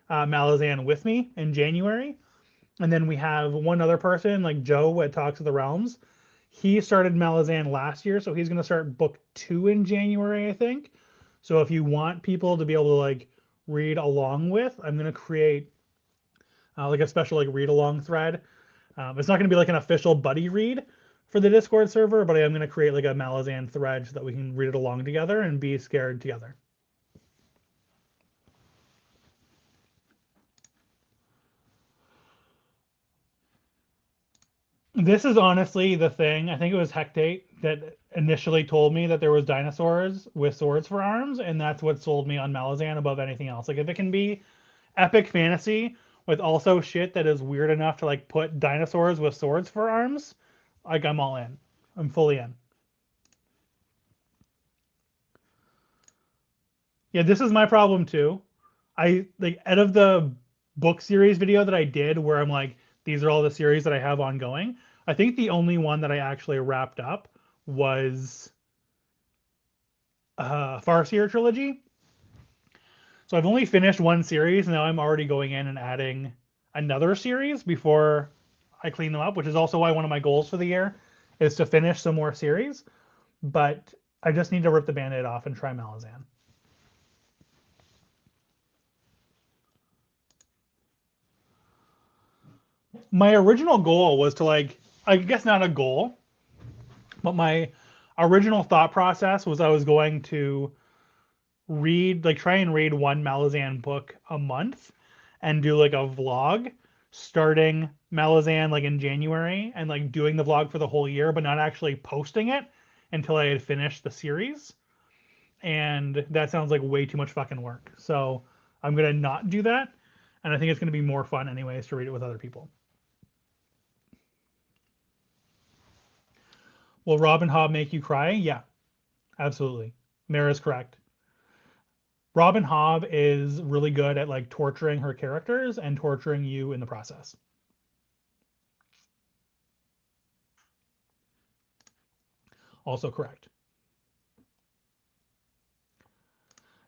Malazan with me in January. And then we have one other person, like Joe at Talks of the Realms. He started Malazan last year, so he's going to start book 2 in January, I think. So if you want people to be able to like read along with, I'm going to create like a special like read along thread. It's not going to be like an official buddy read for the Discord server, but I am going to create like a Malazan thread so that we can read it along together and be scared together. This is honestly the thing. I think it was Hectate that initially told me that there was dinosaurs with swords for arms, and that's what sold me on Malazan above anything else. Like if it can be epic fantasy with also shit that is weird enough to like put dinosaurs with swords for arms, like I'm all in. I'm fully in. Yeah, this is my problem too. I like out of the book series video that I did where I'm like, these are all the series that I have ongoing. I think the only one that I actually wrapped up was Farseer trilogy. So I've only finished one series, and now I'm already going in and adding another series before I clean them up, which is also why one of my goals for the year is to finish some more series. But I just need to rip the band-aid off and try Malazan. My original goal was to like, I guess not a goal, but my original thought process was I was going to read, like, try and read one Malazan book a month and do like a vlog starting Malazan like in January and like doing the vlog for the whole year, but not actually posting it until I had finished the series. And that sounds like way too much fucking work. So I'm gonna not do that. And I think it's gonna be more fun anyways to read it with other people. Will Robin Hobb make you cry? Yeah, absolutely. Mara's correct. Robin Hobb is really good at like torturing her characters and torturing you in the process. Also correct.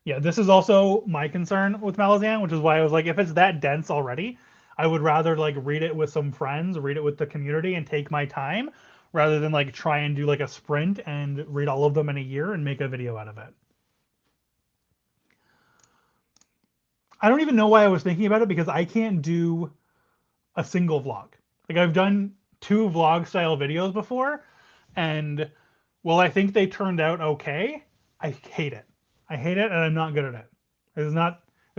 Yeah, this is also my concern with Malazan, which is why I was like, if it's that dense already, I would rather like read it with some friends, read it with the community, and take my time rather than like try and do like a sprint and read all of them in a year and make a video out of it. I don't even know why I was thinking about it because I can't do a single vlog. Like I've done 2 vlog style videos before, and well, I think they turned out okay. I hate it. I hate it, and I'm not good at it. It is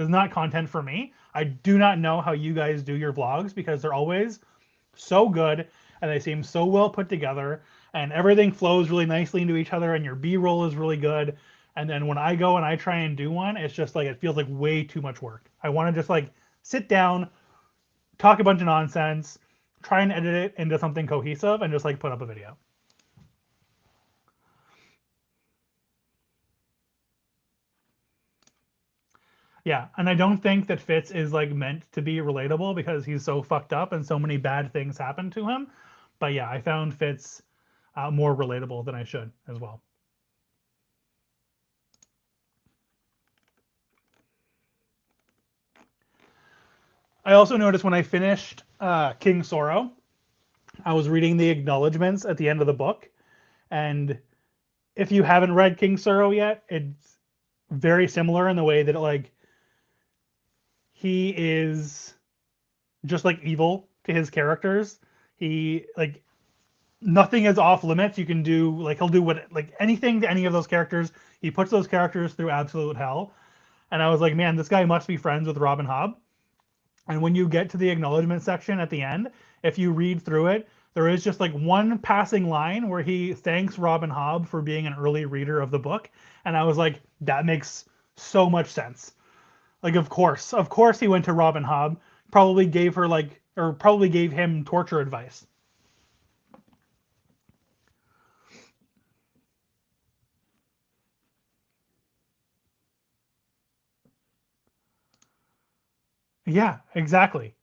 not content for me. I do not know how you guys do your vlogs because they're always so good and they seem so well put together and everything flows really nicely into each other and your B-roll is really good. And then when I go and I try and do one, it's just like it feels like way too much work. I want to just like sit down, talk a bunch of nonsense, try and edit it into something cohesive, and just like put up a video. Yeah, and I don't think that Fitz is like meant to be relatable because he's so fucked up and so many bad things happen to him. But yeah, I found Fitz more relatable than I should as well. I also noticed when I finished King Sorrow, I was reading the acknowledgments at the end of the book, and if you haven't read King Sorrow yet, it's very similar in the way that like he is just like evil to his characters. He like nothing is off limits. You can do like he'll do what like anything to any of those characters. He puts those characters through absolute hell. And I was like, man, this guy must be friends with Robin Hobb. And when you get to the acknowledgement section at the end, if you read through it, there is just like one passing line where he thanks Robin Hobb for being an early reader of the book. And I was like, that makes so much sense. Like, of course, he went to Robin Hobb, probably gave her like, or probably gave him torture advice. Yeah, exactly.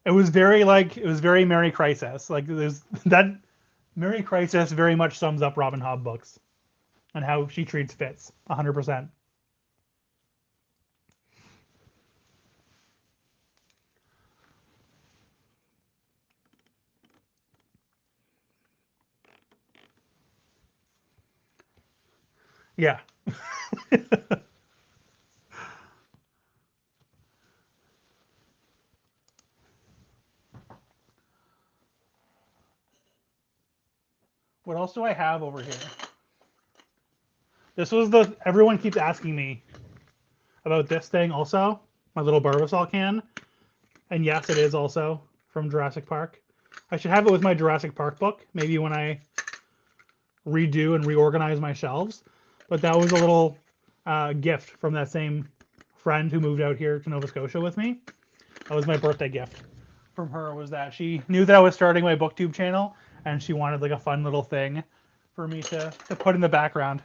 It was very Mary Crisis. Like there's that Mary Crisis very much sums up Robin Hobb books and how she treats Fitz 100%. Yeah. What else do I have over here? This was the everyone keeps asking me about this thing also, my little Barbasol can. And yes, it is also from Jurassic Park. I should have it with my Jurassic Park book, maybe when I redo and reorganize my shelves. But that was a little gift from that same friend who moved out here to Nova Scotia with me. That was my birthday gift from her. Was that she knew that I was starting my BookTube channel, and she wanted like a fun little thing for me to put in the background.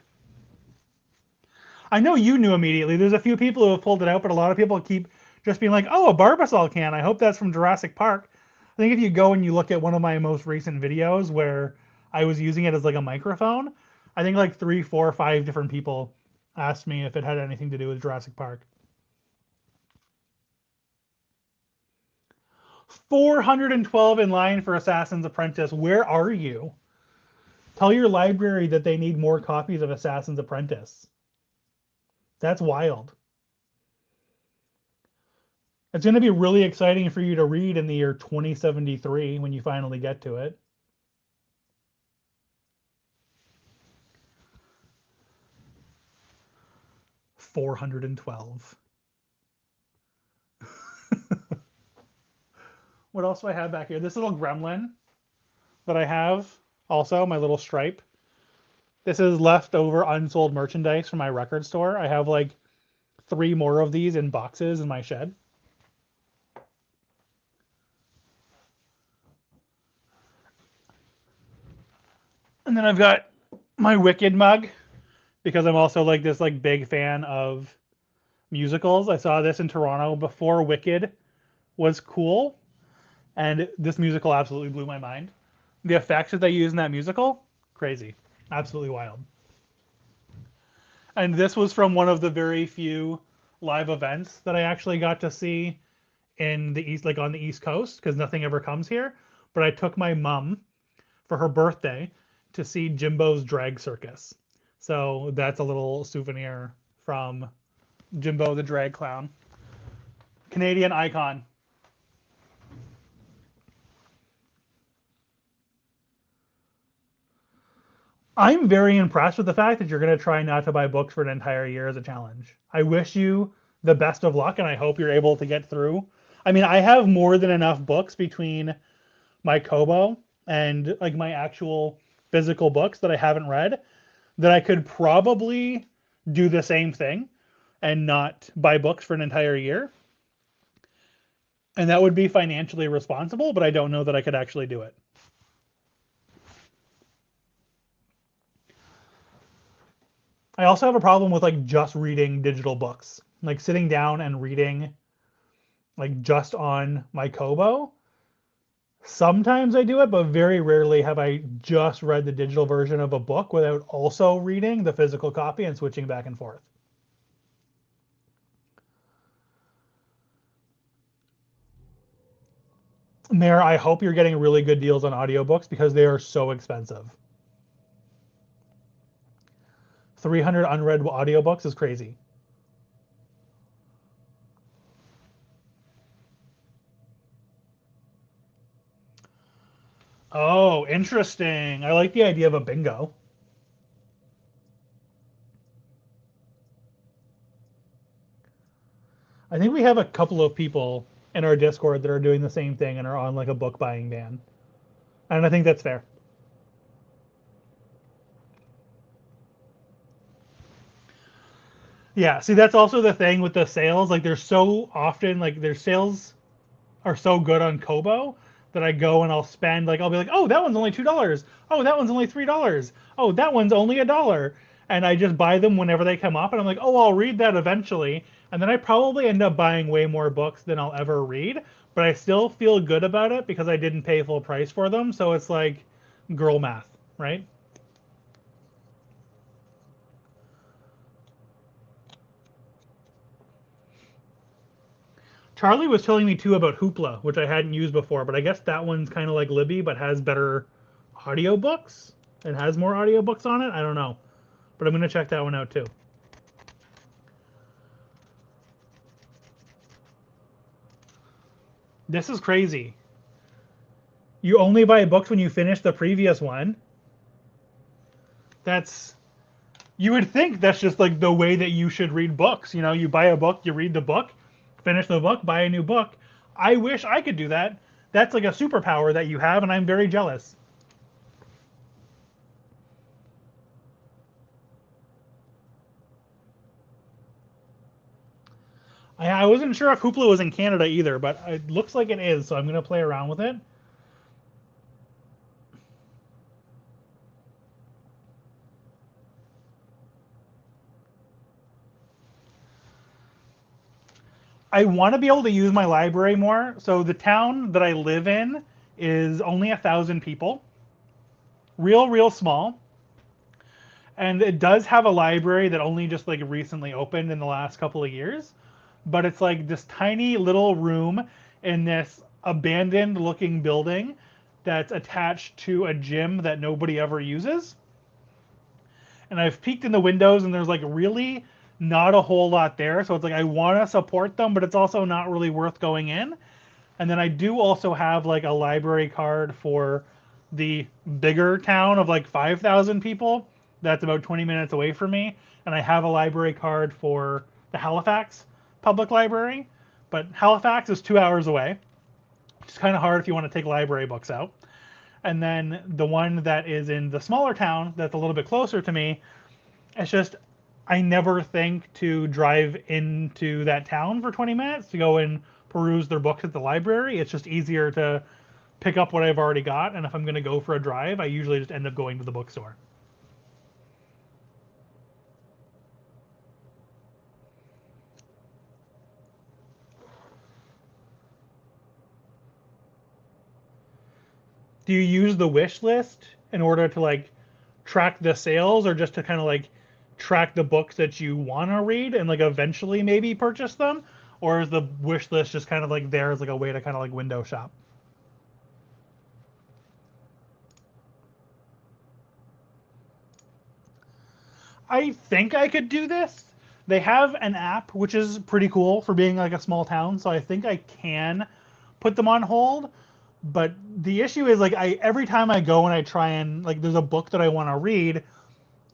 I know you knew immediately. There's a few people who have pulled it out, but a lot of people keep just being like, "Oh, a Barbasol can. I hope that's from Jurassic Park." I think if you go and you look at one of my most recent videos where I was using it as like a microphone, I think like three, four, five different people asked me if it had anything to do with Jurassic Park. 412 in line for Assassin's Apprentice. Where are you? Tell your library that they need more copies of Assassin's Apprentice. That's wild. It's going to be really exciting for you to read in the year 2073 when you finally get to it. 412. What else do I have back here? This little gremlin that I have, also my little stripe. This is leftover unsold merchandise from my record store. I have like three more of these in boxes in my shed. And then I've got my Wicked mug because I'm also like this like big fan of musicals. I saw this in Toronto before Wicked was cool, and this musical absolutely blew my mind. The effects that they use in that musical, crazy, absolutely wild. And this was from one of the very few live events that I actually got to see in the east, like on the East Coast, because nothing ever comes here. But I took my mom for her birthday to see Jimbo's Drag Circus. So that's a little souvenir from Jimbo the Drag Clown. Canadian icon. I'm very impressed with the fact that you're going to try not to buy books for an entire year as a challenge. I wish you the best of luck and I hope you're able to get through. I mean, I have more than enough books between my Kobo and like my actual physical books that I haven't read that I could probably do the same thing and not buy books for an entire year. And that would be financially responsible, but I don't know that I could actually do it. I also have a problem with like just reading digital books. Like sitting down and reading like just on my Kobo. Sometimes I do it, but very rarely have I just read the digital version of a book without also reading the physical copy and switching back and forth. Mayor, I hope you're getting really good deals on audiobooks because they are so expensive. 300 unread audiobooks is crazy. Oh, interesting. I like the idea of a bingo. I think we have a couple of people in our Discord that are doing the same thing and are on like a book buying ban. And I think that's fair. Yeah, see, that's also the thing with the sales. Like, there's so often, like, their sales are so good on Kobo that I go and I'll spend, like, I'll be like, oh, that one's only $2. Oh, that one's only $3. Oh, that one's only $1. And I just buy them whenever they come up. And I'm like, oh, I'll read that eventually. And then I probably end up buying way more books than I'll ever read. But I still feel good about it because I didn't pay full price for them. So it's like girl math, right? Charlie was telling me too about Hoopla, which I hadn't used before, but I guess that one's kind of like Libby, but has better audiobooks and has more audiobooks on it. I don't know, but I'm gonna check that one out too. This is crazy. You only buy books when you finish the previous one. That's you would think that's just like the way that you should read books. You know, you buy a book, you read the book, finish the book, buy a new book. I wish I could do that. That's like a superpower that you have, and I'm very jealous. I wasn't sure if Hoopla was in Canada either, but it looks like it is, so I'm going to play around with it. I want to be able to use my library more. So the town that I live in is only 1,000 people, real small, and it does have a library that only just like recently opened in the last couple of years. But it's like this tiny little room in this abandoned looking building that's attached to a gym that nobody ever uses. And I've peeked in the windows and there's like really not a whole lot there. So it's like I want to support them, but it's also not really worth going in. And then I do also have like a library card for the bigger town of like 5,000 people. That's about 20 minutes away from me. And I have a library card for the Halifax Public Library. But Halifax is 2 hours away, which is kind of hard if you want to take library books out. And then the one that is in the smaller town that's a little bit closer to me, it's just I never think to drive into that town for 20 minutes to go and peruse their books at the library. It's just easier to pick up what I've already got. And if I'm going to go for a drive, I usually just end up going to the bookstore. Do you use the wish list in order to like track the sales or just to kind of like track the books that you want to read and like eventually maybe purchase them? Or is the wish list just kind of like there as like a way to kind of like window shop? I think I could do this. They have an app which is pretty cool for being like a small town, so I think I can put them on hold. But the issue is like I every time I go and I try and like there's a book that I want to read,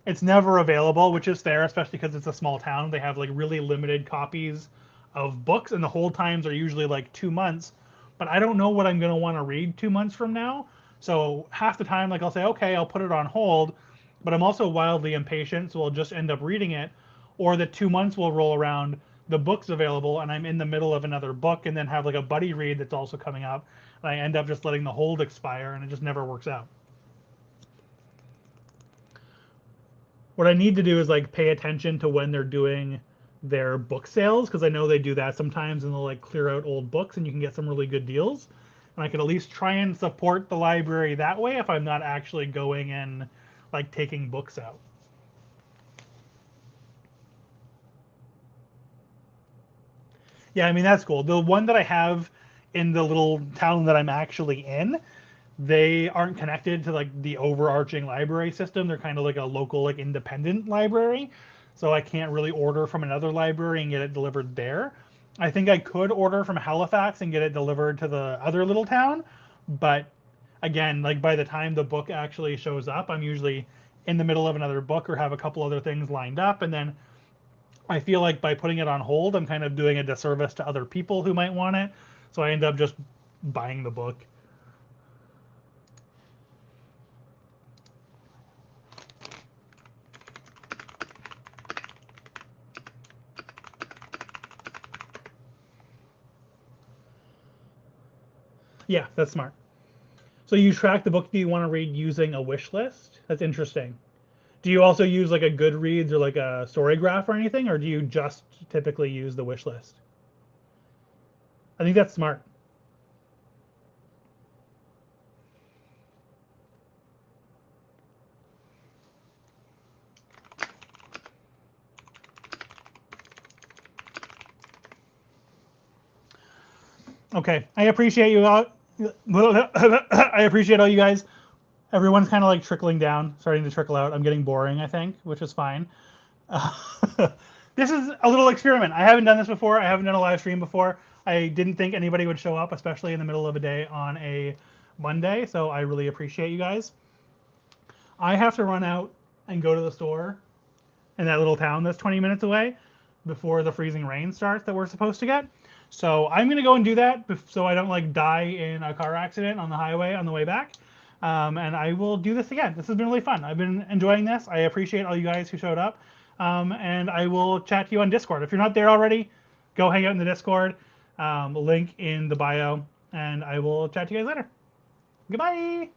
it's never available, which is fair, especially because it's a small town. They have like really limited copies of books, and the hold times are usually like 2 months. But I don't know what I'm gonna want to read 2 months from now. So half the time, like I'll say, okay, I'll put it on hold, but I'm also wildly impatient, so I'll just end up reading it. Or the 2 months will roll around, the book's available, and I'm in the middle of another book, and then have like a buddy read that's also coming up, and I end up just letting the hold expire, and it just never works out. What I need to do is like pay attention to when they're doing their book sales because I know they do that sometimes and they'll like clear out old books and you can get some really good deals. And I could at least try and support the library that way if I'm not actually going and like taking books out. Yeah, I mean that's cool. The one that I have in the little town that I'm actually in, they aren't connected to like the overarching library system. They're kind of like a local like independent library. So I can't really order from another library and get it delivered there. I think I could order from Halifax and get it delivered to the other little town, but again, like by the time the book actually shows up, I'm usually in the middle of another book or have a couple other things lined up and then I feel like by putting it on hold, I'm kind of doing a disservice to other people who might want it. So I end up just buying the book. Yeah, that's smart. So you track the book that you want to read using a wish list? That's interesting. Do you also use like a Goodreads or like a Storygraph or anything, or do you just typically use the wish list? I think that's smart. Okay, I appreciate you all. I appreciate all you guys. Everyone's kind of like trickling down, starting to trickle out. I'm getting boring, I think, which is fine. This is a little experiment. I haven't done this before. I haven't done a live stream before. I didn't think anybody would show up, especially in the middle of a day on a Monday. So I really appreciate you guys. I have to run out and go to the store in that little town that's 20 minutes away before the freezing rain starts that we're supposed to get. So I'm gonna go and do that so I don't like die in a car accident on the highway on the way back. And I will do this again. This has been really fun. I've been enjoying this. I appreciate all you guys who showed up. And I will chat to you on Discord. If you're not there already, go hang out in the Discord. Link in the bio. And I will chat to you guys later. Goodbye.